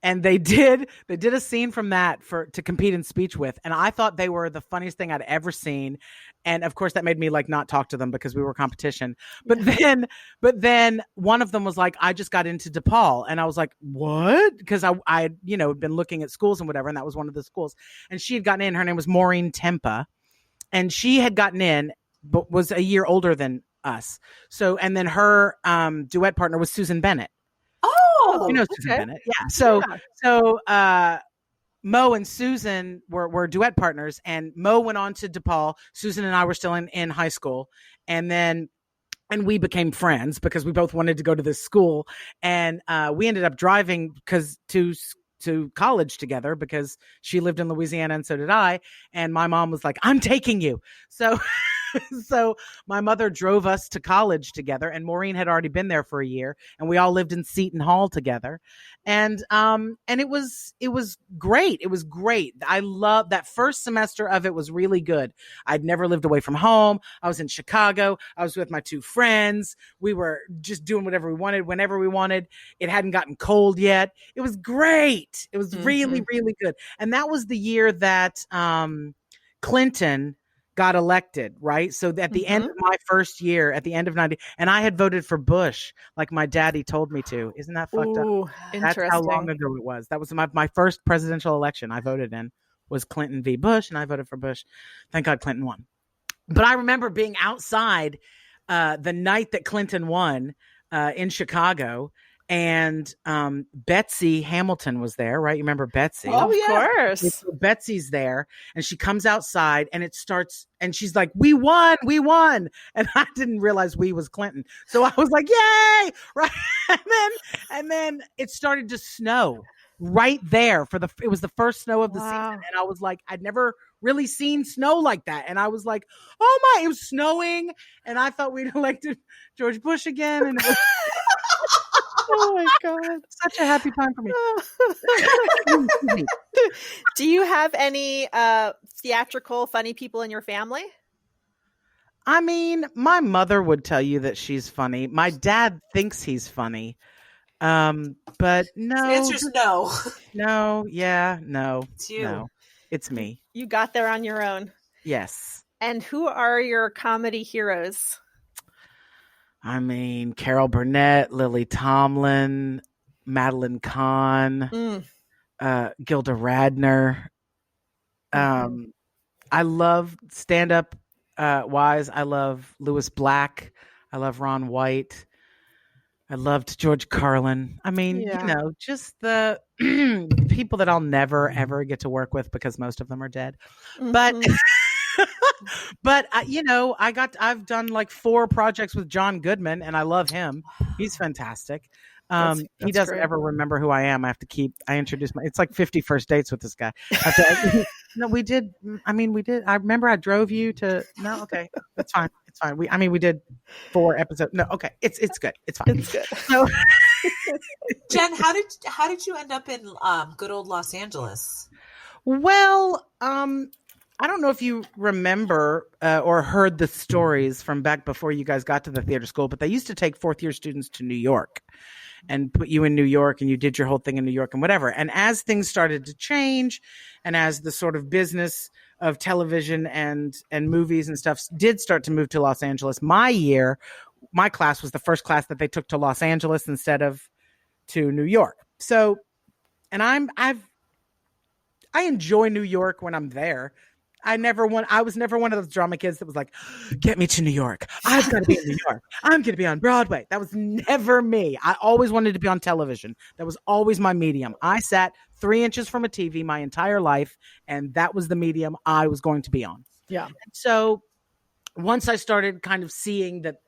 And they did a scene from that to compete in speech with. And I thought they were the funniest thing I'd ever seen. And of course that made me like not talk to them because we were competition. But then one of them was like, I just got into DePaul. And I was like, what? Because I had been looking at schools and whatever. And that was one of the schools. And she had gotten in. Her name was Maureen Tempa. And she had gotten in, but was a year older than us. So, and then her duet partner was Susan Bennett. Oh, Susan Bennett. Yeah. So Mo and Susan were duet partners, and Mo went on to DePaul. Susan and I were still in high school, and we became friends because we both wanted to go to this school, and we ended up driving to college together because she lived in Louisiana and so did I. And my mom was like, I'm taking you. So So my mother drove us to college together, and Maureen had already been there for a year, and we all lived in Seton Hall together. And it was great. It was great. I loved that first semester of it. Was really good. I'd never lived away from home. I was in Chicago. I was with my two friends. We were just doing whatever we wanted, whenever we wanted. It hadn't gotten cold yet. It was great. It was really, really good. And that was the year that Clinton got elected, right? So at the end of my first year, at the end of 90, and I had voted for Bush, like my daddy told me to. Isn't that fucked up? That's how long ago it was. That was my first presidential election I voted in, was Clinton v. Bush, and I voted for Bush. Thank God Clinton won. But I remember being outside the night that Clinton won in Chicago, and Betsy Hamilton was there, right? You remember Betsy? Oh, of course. So Betsy's there, and she comes outside, and it starts, and she's like, "We won, we won!" And I didn't realize we was Clinton, so I was like, "Yay!" Right? And then it started to snow right there it was the first snow of the season, and I was like, I'd never really seen snow like that, and I was like, "Oh my!" It was snowing, and I thought we'd elected George Bush again, and it was. Oh my God. Such a happy time for me. Do you have any theatrical, funny people in your family? I mean, my mother would tell you that she's funny. My dad thinks he's funny. But no. The answer's no. No, yeah, no. It's you. No, it's me. You got there on your own. Yes. And who are your comedy heroes? I mean, Carol Burnett, Lily Tomlin, Madeline Kahn, Gilda Radner. I love stand-up wise. I love Louis Black. I love Ron White. I loved George Carlin. I mean, you know, just the people that I'll never, ever get to work with because most of them are dead. But... But you know, I've done like 4 projects with John Goodman, and I love him. He's fantastic. That's he doesn't great. ever remember who I am. I introduce it's like 50 first dates with this guy. No, we did. I mean, we did. I remember I drove you to. No, okay, that's fine. It's fine. We did 4 episodes. No, okay, it's good. It's fine. It's good. So, Jen, how did you end up in good old Los Angeles? Well, I don't know if you remember or heard the stories from back before you guys got to the theater school, but they used to take 4th year students to New York and put you in New York, and you did your whole thing in New York and whatever. And as things started to change, and as the sort of business of television and movies and stuff did start to move to Los Angeles, my class was the first class that they took to Los Angeles instead of to New York. So, and I enjoy New York when I'm there. I was never one of those drama kids that was like, get me to New York. I've got to be in New York. I'm going to be on Broadway. That was never me. I always wanted to be on television. That was always my medium. I sat 3 inches from a TV my entire life, and that was the medium I was going to be on. Yeah. So once I started kind of seeing that,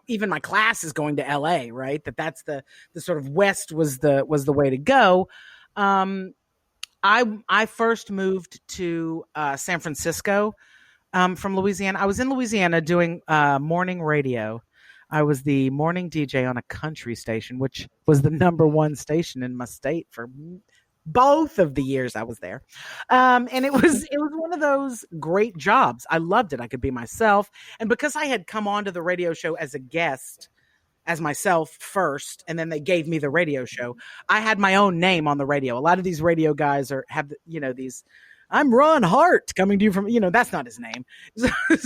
even my class is going to LA, right? That's the sort of West was the way to go. I first moved to San Francisco from Louisiana. I was in Louisiana doing morning radio. I was the morning DJ on a country station, which was the #1 station in my state for both of the years I was there. And it was one of those great jobs. I loved it. I could be myself. And because I had come onto the radio show as a guest, as myself first, and then they gave me the radio show, I had my own name on the radio. A lot of these radio guys have these, I'm Ron Hart coming to you from, that's not his name.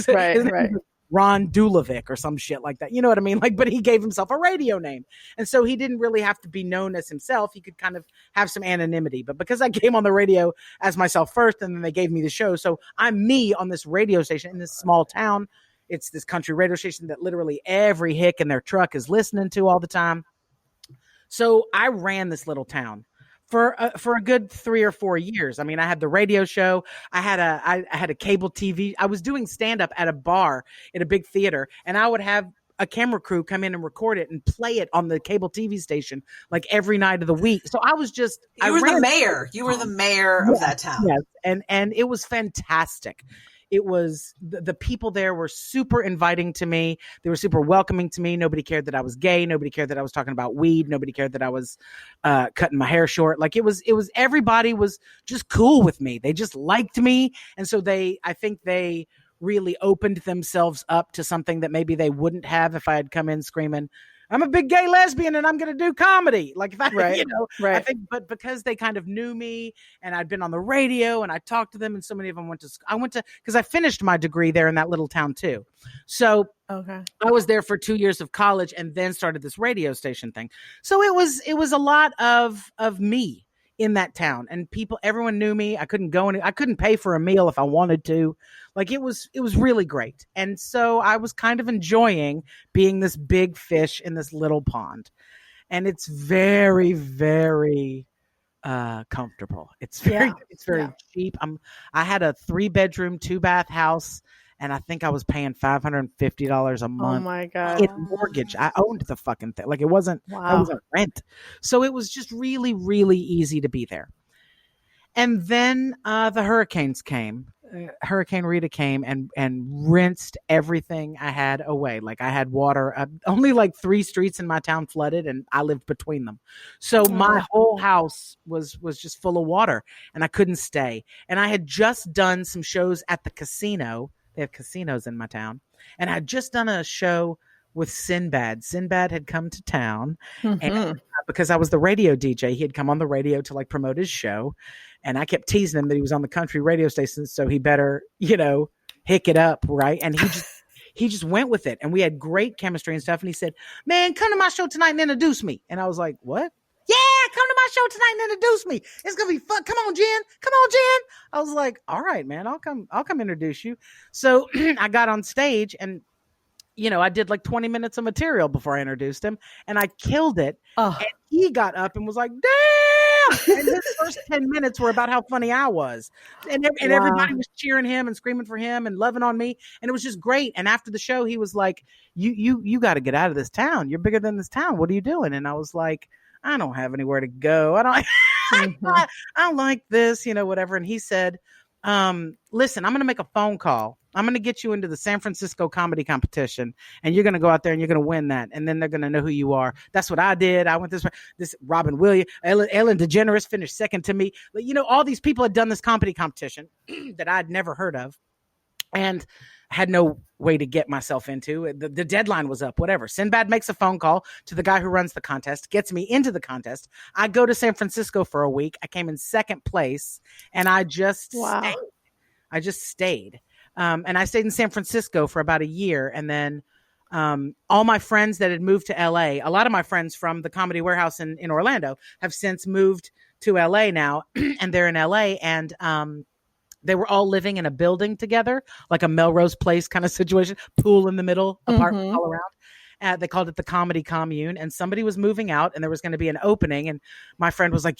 Right. Ron Dulovic or some shit like that. You know what I mean? But he gave himself a radio name. And so he didn't really have to be known as himself. He could kind of have some anonymity. But because I came on the radio as myself first, and then they gave me the show, so I'm me on this radio station in this small town. It's this country radio station that literally every hick in their truck is listening to all the time. So I ran this little town for a good 3 or 4 years. I mean, I had the radio show. I had a cable TV. I was doing stand up at a bar in a big theater, and I would have a camera crew come in and record it and play it on the cable TV station like every night of the week. So I was just You were the mayor of that town. Yes, and it was fantastic. It was the people there were super inviting to me. They were super welcoming to me. Nobody cared that I was gay. Nobody cared that I was talking about weed. Nobody cared that I was cutting my hair short. Like it was everybody was just cool with me. They just liked me. And so I think they really opened themselves up to something that maybe they wouldn't have if I had come in screaming, I'm a big gay lesbian and I'm going to do comedy. Like if I, I think, but because they kind of knew me and I'd been on the radio and I talked to them, and so many of them because I finished my degree there in that little town too. So I was there for 2 years of college and then started this radio station thing. So it was a lot of me in that town, and everyone knew me. I couldn't pay for a meal if I wanted to. Like it was really great. And so I was kind of enjoying being this big fish in this little pond. And it's very, very comfortable. It's very cheap. I had a 3-bedroom, 2-bath house, and I think I was paying $550 a month. Oh my God. In mortgage. I owned the fucking thing. Like it wasn't rent. So it was just really, really easy to be there. And then the hurricanes came. Hurricane Rita came and rinsed everything I had away. Like I had water, only like 3 streets in my town flooded, and I lived between them. So my whole house was just full of water, and I couldn't stay. And I had just done some shows at the casino. They have casinos in my town. And I'd just done a show with Sinbad. Sinbad had come to town, and because I was the radio DJ, he had come on the radio to like promote his show. And I kept teasing him that he was on the country radio station, so he better, hick it up, right? And he just went with it. And we had great chemistry and stuff. And he said, man, come to my show tonight and introduce me. And I was like, what? Yeah, come to my show tonight and introduce me. It's gonna be fun. Come on, Jen. I was like, all right, man, I'll come introduce you. So I got on stage and I did like 20 minutes of material before I introduced him, and I killed it. And he got up and was like, damn. And his first 10 minutes were about how funny I was. And everybody was cheering him and screaming for him and loving on me. And it was just great. And after the show, he was like, you got to get out of this town. You're bigger than this town. What are you doing? And I was like, I don't have anywhere to go. I don't like this, whatever. And he said, listen, I'm going to make a phone call. I'm going to get you into the San Francisco comedy competition, and you're going to go out there and you're going to win that. And then they're going to know who you are. That's what I did. I went this Robin Williams, Ellen DeGeneres finished second to me. All these people had done this comedy competition that I'd never heard of and had no way to get myself into. The deadline was up, whatever. Sinbad makes a phone call to the guy who runs the contest, gets me into the contest. I go to San Francisco for a week. I came in second place, and I just stayed. And I stayed in San Francisco for about a year. And then all my friends that had moved to LA, a lot of my friends from the Comedy Warehouse in Orlando have since moved to LA now, and they're in LA. And they were all living in a building together, like a Melrose Place kind of situation, pool in the middle, apartments all around. They called it the Comedy Commune, and somebody was moving out, and there was going to be an opening. And my friend was like,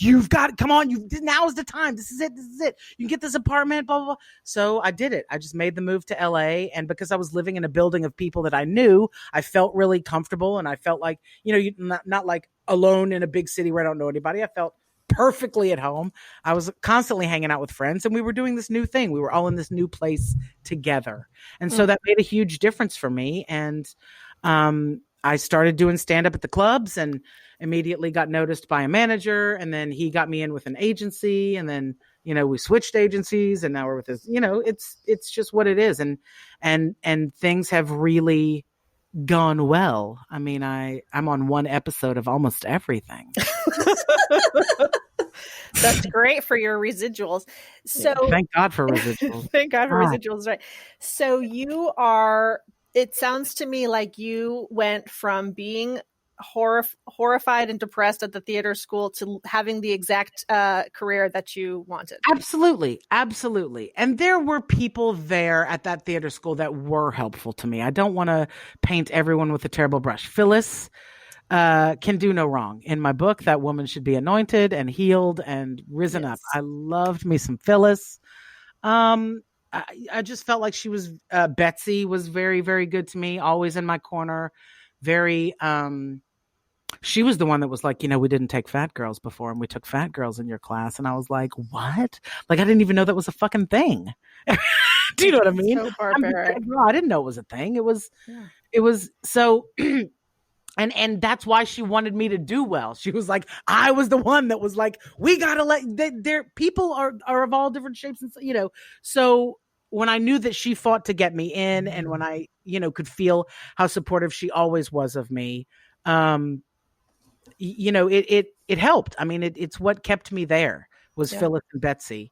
come on, now is the time. This is it. You can get this apartment, blah, blah, blah. So I did it. I just made the move to LA. And because I was living in a building of people that I knew, I felt really comfortable. And I felt like, not like alone in a big city where I don't know anybody. I felt perfectly at home. I was constantly hanging out with friends, and we were doing this new thing. We were all in this new place together. And so that made a huge difference for me. And I started doing stand-up at the clubs and immediately got noticed by a manager. And then he got me in with an agency. And then, we switched agencies, and now we're with this, it's just what it is. And things have really gone well. I mean, I'm on one episode of almost everything. That's great for your residuals. So thank God for residuals. Thank God for residuals, right? So it sounds to me like you went from being horrified and depressed at the theater school to having the exact career that you wanted. Absolutely. And there were people there at that theater school that were helpful to me. I don't want to paint everyone with a terrible brush. Phyllis can do no wrong. In my book, that woman should be anointed and healed and risen up. I loved me some Phyllis. I just felt like she was, Betsy was very, very good to me, always in my corner. Very, she was the one that was like, we didn't take fat girls before, and we took fat girls in your class. And I was like, what? Like, I didn't even know that was a fucking thing. Do you know what I mean? So barbaric. I didn't know it was a thing. It was so, and that's why she wanted me to do well. She was like, I was the one that was like, we gotta their people are of all different shapes and so when I knew that she fought to get me in, and when I could feel how supportive she always was of me, it helped. I mean, it's what kept me there was Phyllis and Betsy.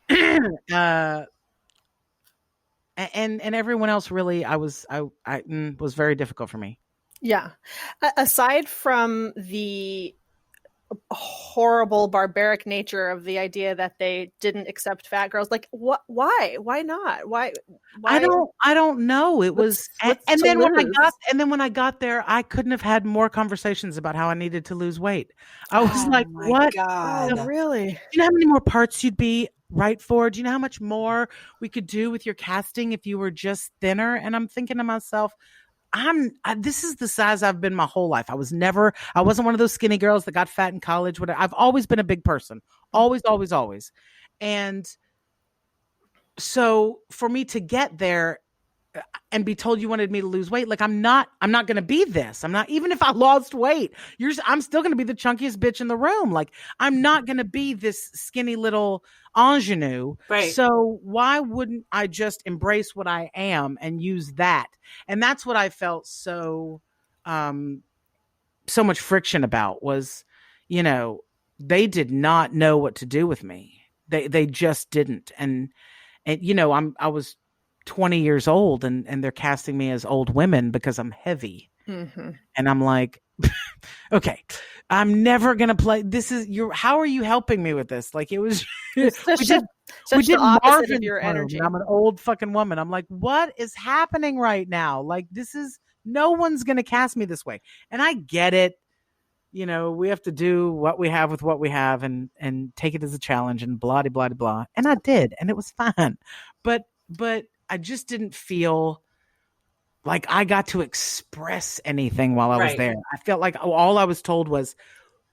And everyone else really, was very difficult for me. Yeah. Aside from the horrible barbaric nature of the idea that they didn't accept fat girls, like why not? Why I don't know. It was and then when I got there, I couldn't have had more conversations about how I needed to lose weight. I was like, what? God. Oh, really? Do you know how many more parts you'd be right for? Do you know how much more we could do with your casting if you were just thinner? And I'm thinking to myself, this is the size I've been my whole life. I wasn't one of those skinny girls that got fat in college. I've always been a big person. Always, always, always. And so for me to get there and be told you wanted me to lose weight, like I'm not going to be this. I'm not, even if I lost weight, I'm still going to be the chunkiest bitch in the room. Like I'm not going to be this skinny little ingenue. Right. So why wouldn't I just embrace what I am and use that? And that's what I felt so much friction about was, they did not know what to do with me. They just didn't. And I was 20 years old and they're casting me as old women because I'm heavy. Mm-hmm. And I'm like, okay, I'm never going to play. How are you helping me with this? Like it was, we did opposite of your energy. I'm an old fucking woman. I'm like, what is happening right now? Like no one's going to cast me this way. And I get it. We have to do what we have with what we have and take it as a challenge and blah, blah, blah. And I did. And it was fine. But I just didn't feel like I got to express anything while I was there. I felt like all I was told was,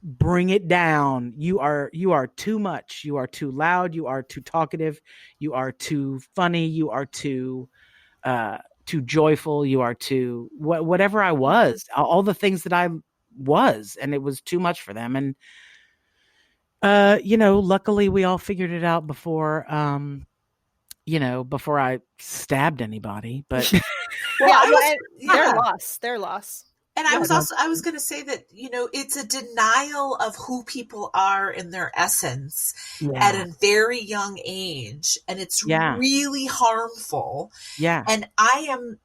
bring it down. You are too much. You are too loud. You are too talkative. You are too funny. You are too joyful. You are too whatever I was, all the things that I was, and it was too much for them. And, luckily we all figured it out before I stabbed anybody, but their loss. And I was going to say that, it's a denial of who people are in their essence at a very young age. And it's really harmful. Yeah. And I'm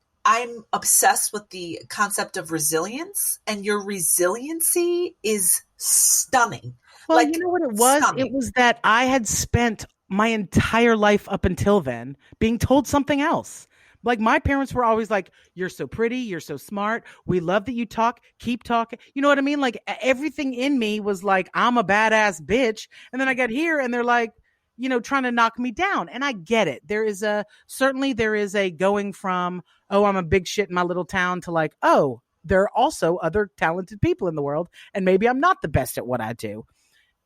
obsessed with the concept of resilience, and your resiliency is stunning. Well, you know what it was? Stunning. It was that I had spent my entire life up until then being told something else. Like my parents were always like, you're so pretty. You're so smart. We love that you talk. Keep talking. You know what I mean? Like everything in me was like, I'm a badass bitch. And then I got here and they're like, trying to knock me down. And I get it. There is a going from, oh, I'm a big shit in my little town to like, oh, there are also other talented people in the world. And maybe I'm not the best at what I do.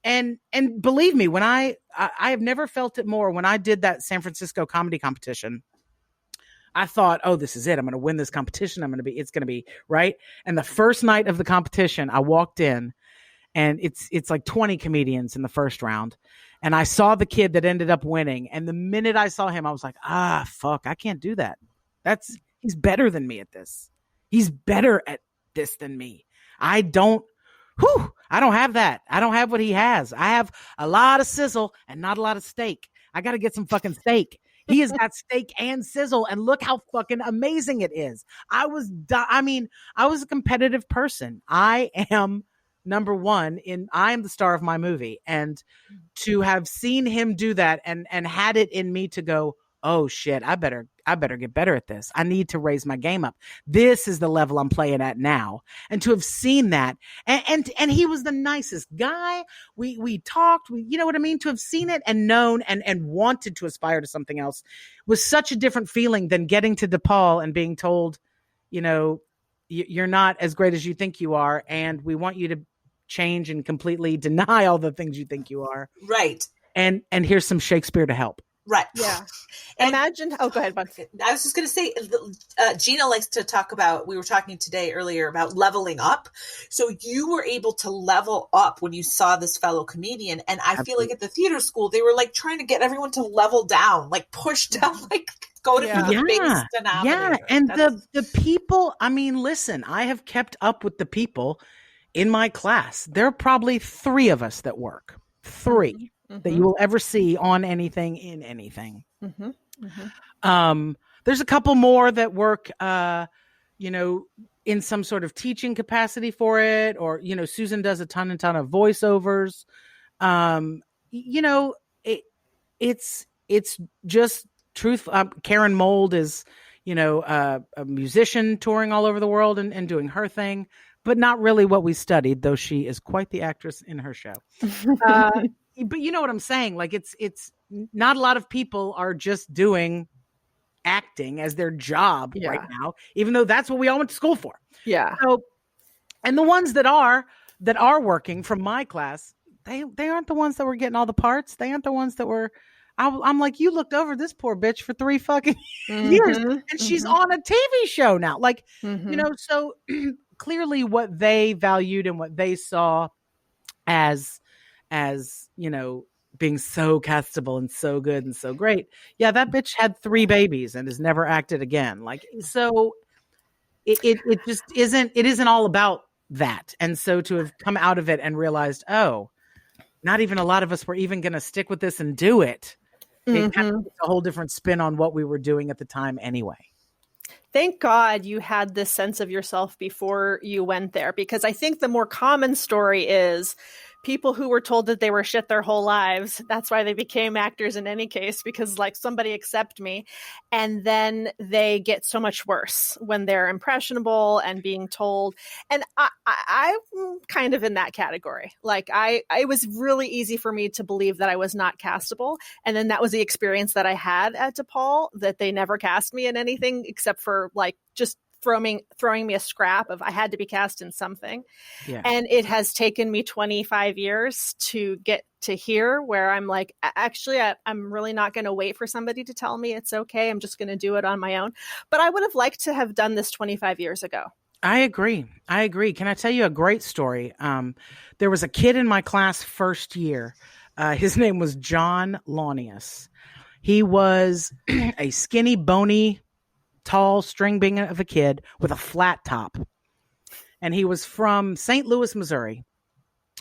And believe me, when I have never felt it more when I did that San Francisco comedy competition. I thought, oh, this is it. I'm going to win this competition. It's going to be right. And the first night of the competition, I walked in and it's like 20 comedians in the first round. And I saw the kid that ended up winning. And the minute I saw him, I was like, fuck, I can't do that. He's better than me at this. He's better at this than me. I don't have that. I don't have what he has. I have a lot of sizzle and not a lot of steak. I got to get some fucking steak. He has got steak and sizzle, and look how fucking amazing it is. I was a competitive person. I am number one I am the star of my movie. And to have seen him do that and had it in me to go, oh shit, I better get better at this. I need to raise my game up. This is the level I'm playing at now. And to have seen that, and he was the nicest guy. We talked, you know what I mean? To have seen it and known and wanted to aspire to something else was such a different feeling than getting to DePaul and being told, you're not as great as you think you are. And we want you to change and completely deny all the things you think you are. Right. And here's some Shakespeare to help. Right. Yeah. And Imagine. Oh, go ahead, Bun. I was just going to say, Gina likes to talk about, we were talking today earlier about leveling up. So you were able to level up when you saw this fellow comedian. And I feel like at the theater school, they were like trying to get everyone to level down, like push down, like go to the biggest denominator. Yeah. And the people, I mean, listen, I have kept up with the people in my class. There are probably 3 of us that work. 3 that you will ever see on anything, in anything. There's a couple more that work, in some sort of teaching capacity for it, or, Susan does a ton of voiceovers. It's just truth. Karen Mold is, a musician touring all over the world and doing her thing, but not really what we studied, though she is quite the actress in her show. But you know what I'm saying? Like it's not a lot of people are just doing acting as their job right now, even though that's what we all went to school for. Yeah. So, and the ones that are working from my class, they aren't the ones that were getting all the parts. They aren't the ones that were. I'm like, you looked over this poor bitch for 3 fucking years, and she's on a TV show now. Like, so clearly what they valued and what they saw as being so castable and so good and so great. Yeah, that bitch had 3 babies and has never acted again. Like, so it just isn't all about that. And so to have come out of it and realized, oh, not even a lot of us were even going to stick with this and do it. It kind of puts a whole different spin on what we were doing at the time anyway. Thank God you had this sense of yourself before you went there, because I think the more common story is people who were told that they were shit their whole lives. That's why they became actors in any case, because like somebody accept me. And then they get so much worse when they're impressionable and being told. And I'm kind of in that category. Like it was really easy for me to believe that I was not castable. And then that was the experience that I had at DePaul, that they never cast me in anything except for like just throwing me a scrap of I had to be cast in something. Yeah. And it has taken me 25 years to get to here where I'm like, actually, I'm really not going to wait for somebody to tell me it's okay. I'm just going to do it on my own. But I would have liked to have done this 25 years ago. I agree. Can I tell you a great story? There was a kid in my class first year. His name was John Launius. He was a skinny, bony, tall string bean of a kid with a flat top. And he was from St. Louis, Missouri.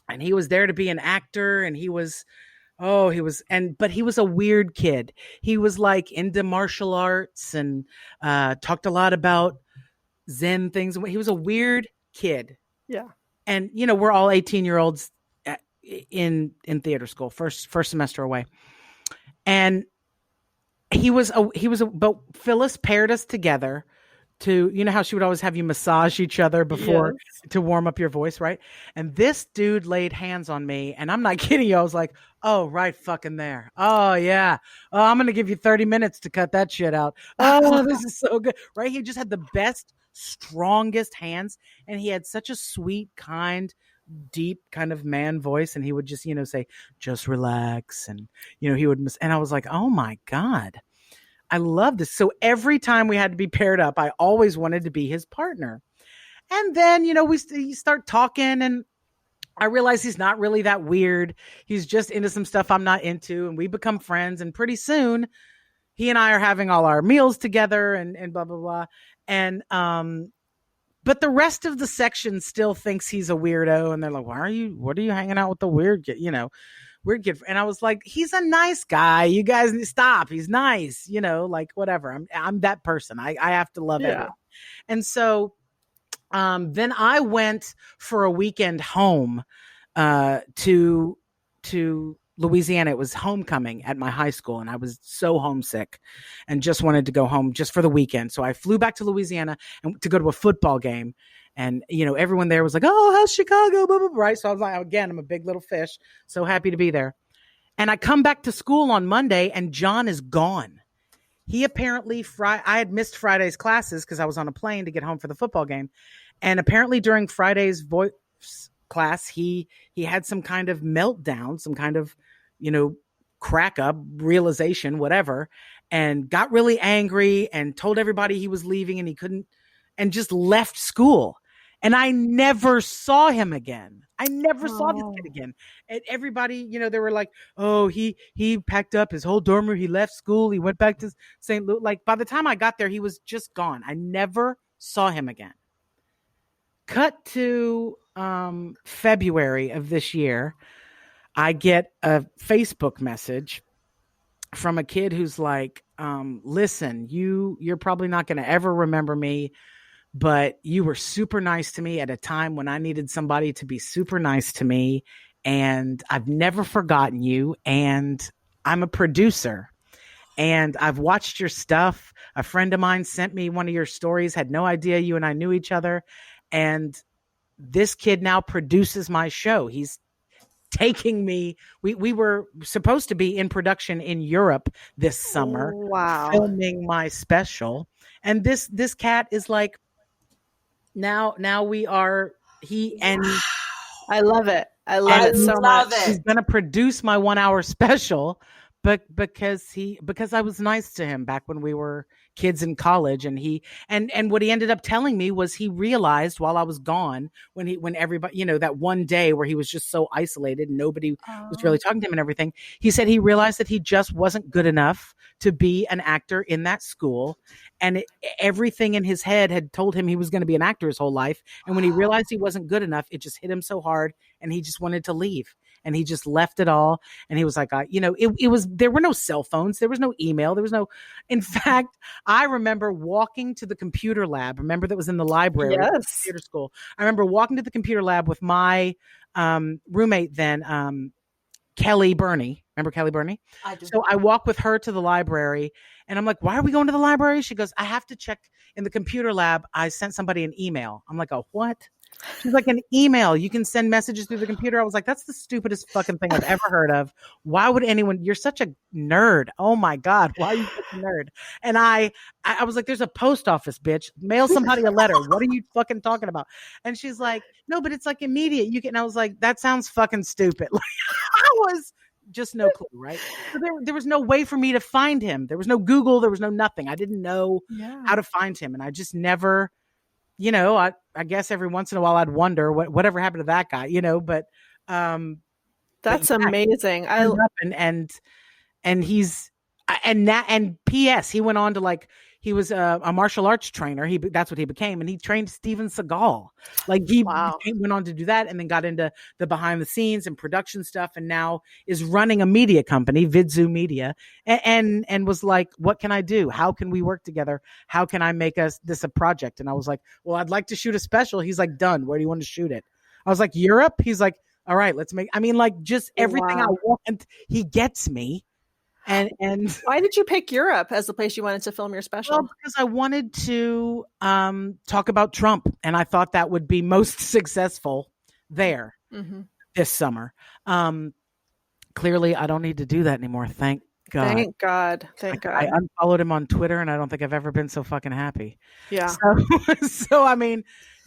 And he was there to be an actor. And but he was a weird kid. He was like into martial arts and talked a lot about Zen things. He was a weird kid. Yeah. And, we're all 18-year-olds in theater school, first semester away. And but Phyllis paired us together to, how she would always have you massage each other before to warm up your voice, right? And this dude laid hands on me, and I'm not kidding you. I was like, oh, right fucking there. Oh, yeah. Oh, I'm going to give you 30 minutes to cut that shit out. Oh, this is so good, right? He just had the best, strongest hands, and he had such a sweet, kind, deep kind of man voice, and he would just say, just relax, and he would and I was like, oh my God, I love this. So every time we had to be paired up, I always wanted to be his partner. And then we start talking, and I realize he's not really that weird. He's just into some stuff I'm not into, and we become friends, and pretty soon he and I are having all our meals together and blah blah blah. And but the rest of the section still thinks he's a weirdo. And they're like, what are you hanging out with the weird kid, weird kid? And I was like, he's a nice guy. You guys stop. He's nice, like whatever. I'm that person. I have to love everyone. And so then I went for a weekend home to Louisiana. It was homecoming at my high school, and I was so homesick and just wanted to go home just for the weekend. So I flew back to Louisiana and to go to a football game. And, everyone there was like, oh, how's Chicago? Blah, blah, blah. Right. So I was like, again, I'm a big little fish. So happy to be there. And I come back to school on Monday, and John is gone. He apparently, I had missed Friday's classes because I was on a plane to get home for the football game. And apparently during Friday's voice class, he had some kind of meltdown, some kind of, crack up, realization, whatever, and got really angry and told everybody he was leaving and he couldn't, and just left school. And I never saw him again. I never saw this kid again. And everybody, they were like, oh, he packed up his whole dorm room. He left school. He went back to St. Louis. Like, by the time I got there, he was just gone. I never saw him again. Cut to February of this year. I get a Facebook message from a kid who's like, listen, you're probably not going to ever remember me, but you were super nice to me at a time when I needed somebody to be super nice to me. And I've never forgotten you. And I'm a producer and I've watched your stuff. A friend of mine sent me one of your stories, had no idea you and I knew each other. And this kid now produces my show. He's taking me. We were supposed to be in production in Europe this summer, filming my special. And this cat is like, now we are, I love it. I love it so much. He's going to produce my 1 hour special, but because I was nice to him back when we were kids in college, and what he ended up telling me was he realized while I was gone, when everybody, that one day where he was just so isolated and nobody was really talking to him and everything, he said he realized that he just wasn't good enough to be an actor in that school. And everything in his head had told him he was going to be an actor his whole life. And when he realized he wasn't good enough, it just hit him so hard and he just wanted to leave. And he just left it all. And he was like, there were no cell phones. There was no email. In fact, I remember walking to the computer lab. Remember that was in the library, computer school. I remember walking to the computer lab with my roommate then, Kelly Burney. Remember Kelly Burney? I do. So I walk with her to the library and I'm like, why are we going to the library? She goes, I have to check in the computer lab. I sent somebody an email. I'm like, oh, what? She's like, an email. You can send messages through the computer. I was like, that's the stupidest fucking thing I've ever heard of. Why would anyone? You're such a nerd. Oh my God. Why are you such a nerd? And I was like, there's a post office, bitch. Mail somebody a letter. What are you fucking talking about? And she's like, no, but it's like immediate. You can. And I was like, that sounds fucking stupid. Like, I was just no clue, right? So there was no way for me to find him. There was no Google. There was no nothing. I didn't know how to find him. And I just never, I guess every once in a while I'd wonder whatever happened to that guy, but that's amazing. And he's and P.S. he went on to he was a martial arts trainer. That's what he became. And he trained Steven Seagal. Went on to do that and then got into the behind the scenes and production stuff. And now is running a media company, Vidzu Media, and was like, what can I do? How can we work together? How can I make this a project? And I was like, well, I'd like to shoot a special. He's like, done. Where do you want to shoot it? I was like, Europe. He's like, all right, let's make, just everything I want. He gets me. And why did you pick Europe as the place you wanted to film your special? Well, because I wanted to talk about Trump, and I thought that would be most successful there this summer. Clearly, I don't need to do that anymore. Thank God. Thank God. I unfollowed him on Twitter, and I don't think I've ever been so fucking happy. Yeah. So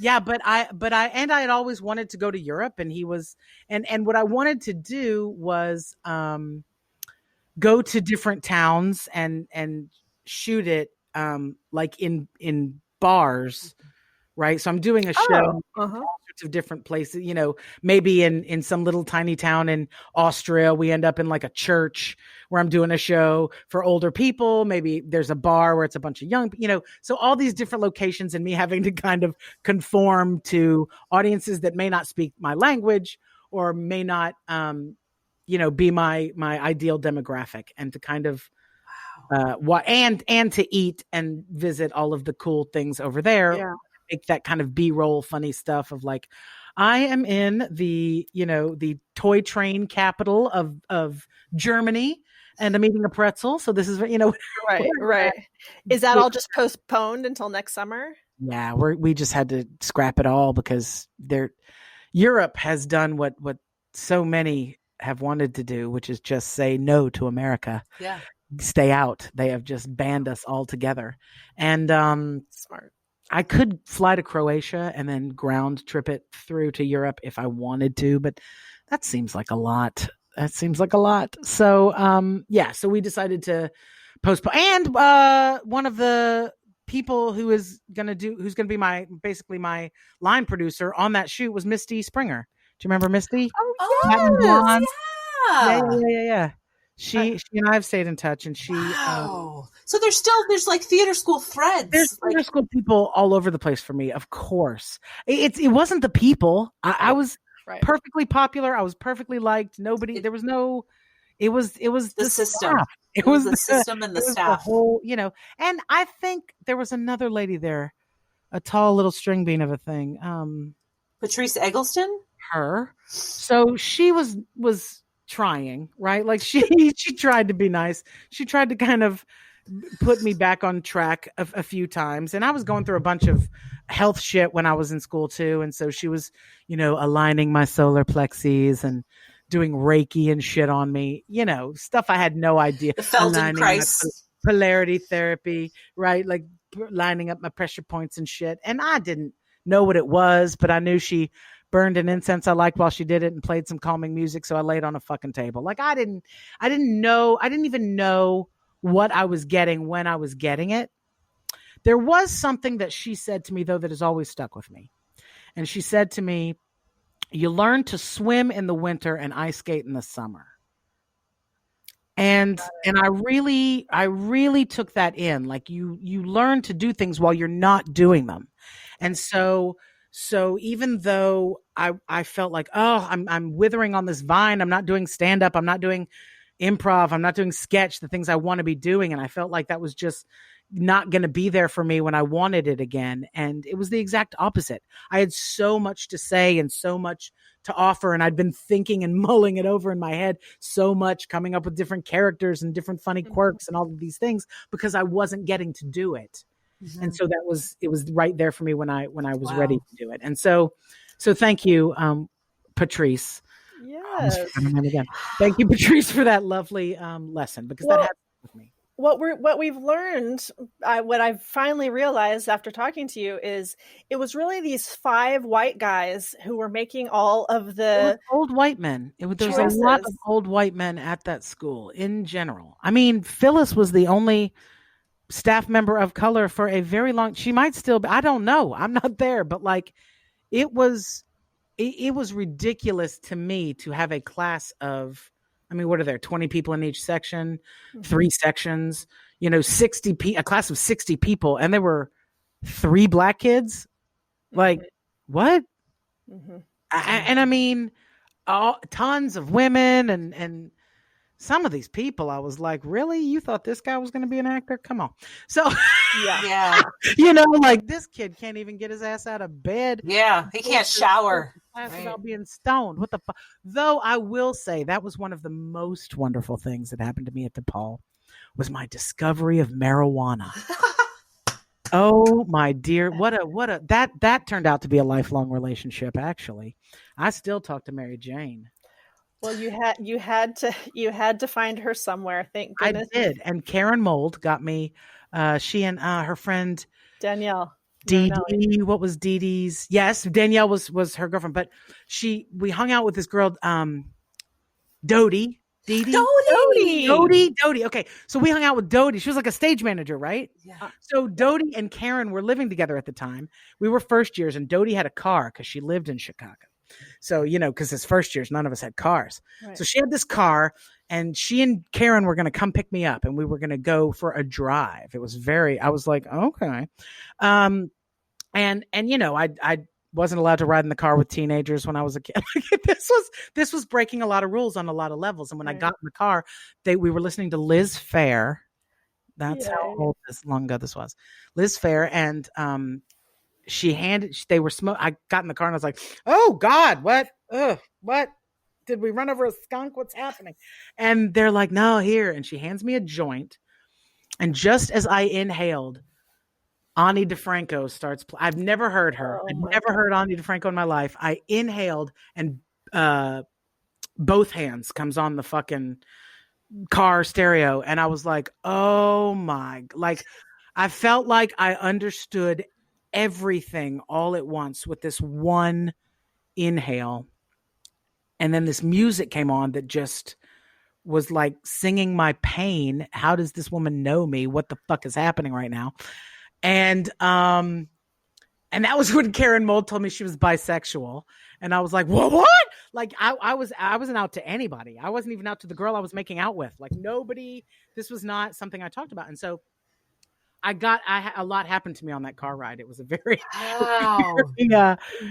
but I had always wanted to go to Europe, and he was, and what I wanted to do was go to different towns and shoot it like in bars, right? So I'm doing a show in all sorts of different places, maybe in some little tiny town in Austria, we end up in like a church where I'm doing a show for older people. Maybe there's a bar where it's a bunch of young, so all these different locations and me having to kind of conform to audiences that may not speak my language or may not, be my ideal demographic, and to kind of and to eat and visit all of the cool things over there, make that kind of B-roll funny stuff of like, I am in the toy train capital of Germany and I'm eating a pretzel. So this is, right. Is that all just postponed until next summer? Yeah, we just had to scrap it all because Europe has done what so many have wanted to do, which is just say no to America. Yeah. Stay out. They have just banned us all together. And smart. I could fly to Croatia and then ground trip it through to Europe if I wanted to, but that seems like a lot that seems like a lot. So, so we decided to postpone. And one of the people who's going to be my line producer on that shoot was Misty Springer. Do you remember Misty? Oh, yes. Yeah. She and I have stayed in touch, and Wow. So there's like theater school friends. There's theater school people all over the place for me. Of course, it wasn't the people. I was perfectly popular. I was perfectly liked. Nobody. There was no. It was the system. Staff. It was the system and the staff. The whole, and I think there was another lady there, a tall little string bean of a thing. Patrice Eggleston. Her. So she was trying, right? Like she tried to be nice. She tried to kind of put me back on track a few times. And I was going through a bunch of health shit when I was in school too. And so she was, aligning my solar plexes and doing Reiki and shit on me, stuff I had no idea. The Feldenkrais. Polarity therapy, right? Like lining up my pressure points and shit. And I didn't know what it was, but I knew she burned an incense I liked while she did it and played some calming music. So I laid on a fucking table. Like I didn't even know what I was getting when I was getting it. There was something that she said to me though that has always stuck with me. And she said to me, you learn to swim in the winter and ice skate in the summer. And I really took that in. Like you learn to do things while you're not doing them. And so even though I felt like, I'm withering on this vine, I'm not doing stand up, I'm not doing improv, I'm not doing sketch, the things I want to be doing. And I felt like that was just not going to be there for me when I wanted it again. And it was the exact opposite. I had so much to say and so much to offer. And I'd been thinking and mulling it over in my head so much, coming up with different characters and different funny quirks and all of these things because I wasn't getting to do it. Mm-hmm. And so it was right there for me when I was ready to do it. And so thank you, Patrice. Yes. Again. Thank you, Patrice, for that lovely lesson because that happened with me. What we've learned, what I've finally realized after talking to you is it was really these 5 white guys who were making all of the old white men. There was a lot of old white men at that school in general. I mean, Phyllis was the only staff member of color for a very long. She might still be. I don't know. I'm not there, but like, it was ridiculous to me to have a class of. I mean, what are there? 20 people in each section, 3 sections, 60 a class of 60 people. And there were 3 black kids. Like, what? Mm-hmm. And I mean, tons of women and some of these people, I was like, really? You thought this guy was going to be an actor? Come on. So, yeah. Like this kid can't even get his ass out of bed. Yeah. He can't shower. Without being stoned. What the fuck? Though I will say that was one of the most wonderful things that happened to me at DePaul was my discovery of marijuana. Oh my dear. That turned out to be a lifelong relationship. Actually, I still talk to Mary Jane. Well, you had to find her somewhere. Thank goodness. I did. And Karen Mold got me, she and her friend Danielle. Dee Dee, what was Dee Dee's? Yes, Danielle was her girlfriend, but we hung out with this girl, Dodie. Dodie. Okay, so we hung out with Dodie. She was like a stage manager, right? Yeah. So Dodie and Karen were living together at the time. We were first years, and Dodie had a car because she lived in Chicago. So, because as first years, none of us had cars. Right. So she had this car, and she and Karen were going to come pick me up, and we were going to go for a drive. It was I was like, okay. And I wasn't allowed to ride in the car with teenagers when I was a kid. This was breaking a lot of rules on a lot of levels. And when I got in the car, we were listening to Liz Phair. That's how long ago this was. Liz Phair, and they were smoking. I got in the car and I was like, oh God, what? What? Did we run over a skunk? What's happening? And they're like, no, here. And she hands me a joint. And just as I inhaled, Ani DeFranco starts. I've never heard her. I've never heard Ani DeFranco in my life. I inhaled and both hands comes on the fucking car stereo. And I was like, oh my, like I felt like I understood everything all at once with this one inhale. And then this music came on that just was like singing my pain. How does this woman know me? What the fuck is happening right now? And that was when Karen Mold told me she was bisexual. And I was like, what? Like I wasn't out to anybody. I wasn't even out to the girl I was making out with. Like nobody, this was not something I talked about. And so a lot happened to me on that car ride. It was a very, Wow.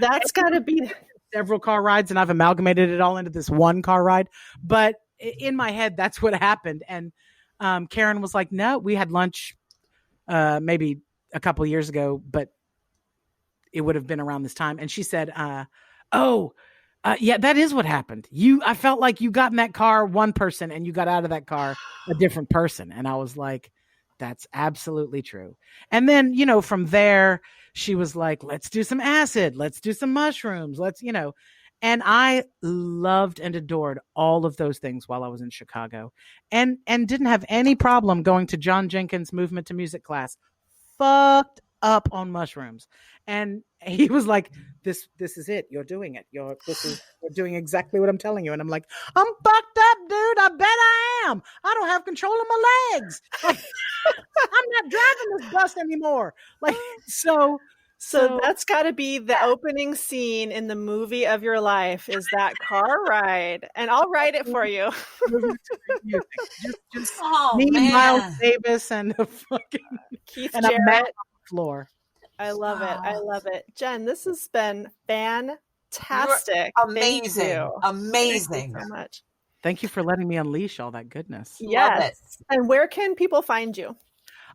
That's gotta be several car rides, and I've amalgamated it all into this one car ride. But in my head, that's what happened. And Karen was like, no, we had lunch maybe a couple of years ago, but it would have been around this time. And she said, yeah, that is what happened. I felt like you got in that car one person and you got out of that car a different person. And I was like, that's absolutely true. And then, from there, she was like, let's do some acid. Let's do some mushrooms. And I loved and adored all of those things while I was in Chicago and didn't have any problem going to John Jenkins' movement to music class, fucked up on mushrooms. And he was like, this is it. You're doing it. You're doing exactly what I'm telling you. And I'm like, I'm fucked up, dude. I bet I am. I don't have control of my legs. Like, I'm not driving this bus anymore. Like, so that's got to be the opening scene in the movie of your life is that car ride. And I'll write it for you. just me, Miles Davis, and a fucking Keith and Jarrett. a mat on the floor. I love it. I love it. Jen, this has been fantastic. Amazing. Thank you. Amazing. Thank you so much. Thank you for letting me unleash all that goodness. Yes. And where can people find you?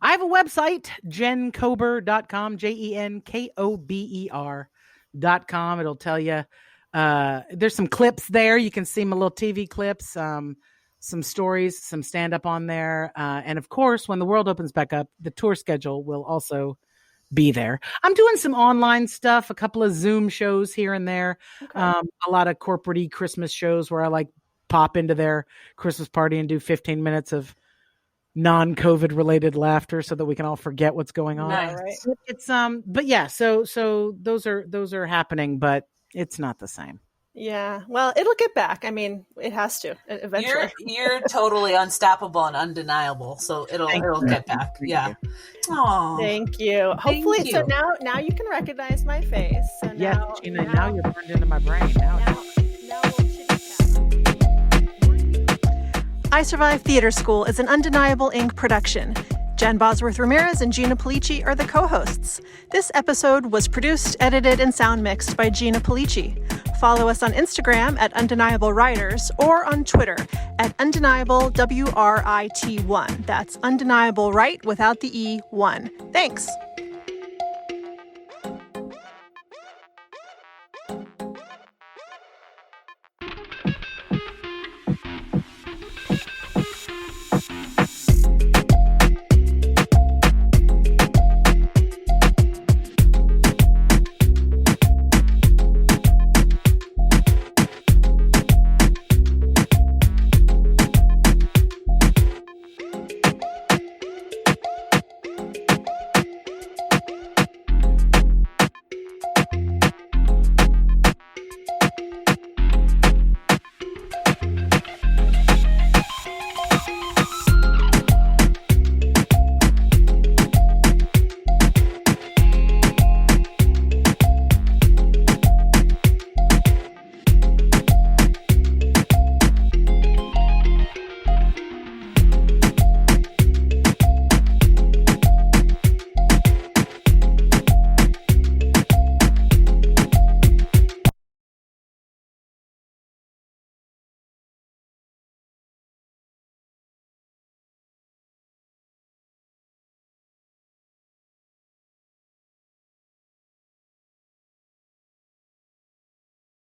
I have a website, jenkober.com, JenKober.com. It'll tell you, there's some clips there. You can see my little TV clips, some stories, some stand-up on there. And of course, when the world opens back up, the tour schedule will also be there. I'm doing some online stuff, a couple of Zoom shows here and there. Okay. A lot of corporate-y Christmas shows where I like pop into their Christmas party and do 15 minutes of non-COVID related laughter so that we can all forget what's going on. Nice. Right. It's but yeah, so those are happening, but it's not the same. Yeah. Well, it'll get back. I mean, it has to eventually. You're totally unstoppable and undeniable. So it'll get back. Yeah. Oh, thank you. Hopefully, so now you can recognize my face. So now you're burned into my brain. Now we'll I Survive Theater School is an Undeniable Inc. production. Jen Bosworth-Ramirez and Gina Polici are the co-hosts. This episode was produced, edited, and sound mixed by Gina Polici. Follow us on Instagram at Undeniable Writers or on Twitter at Undeniable WRIT1. That's Undeniable Right without the E1. Thanks.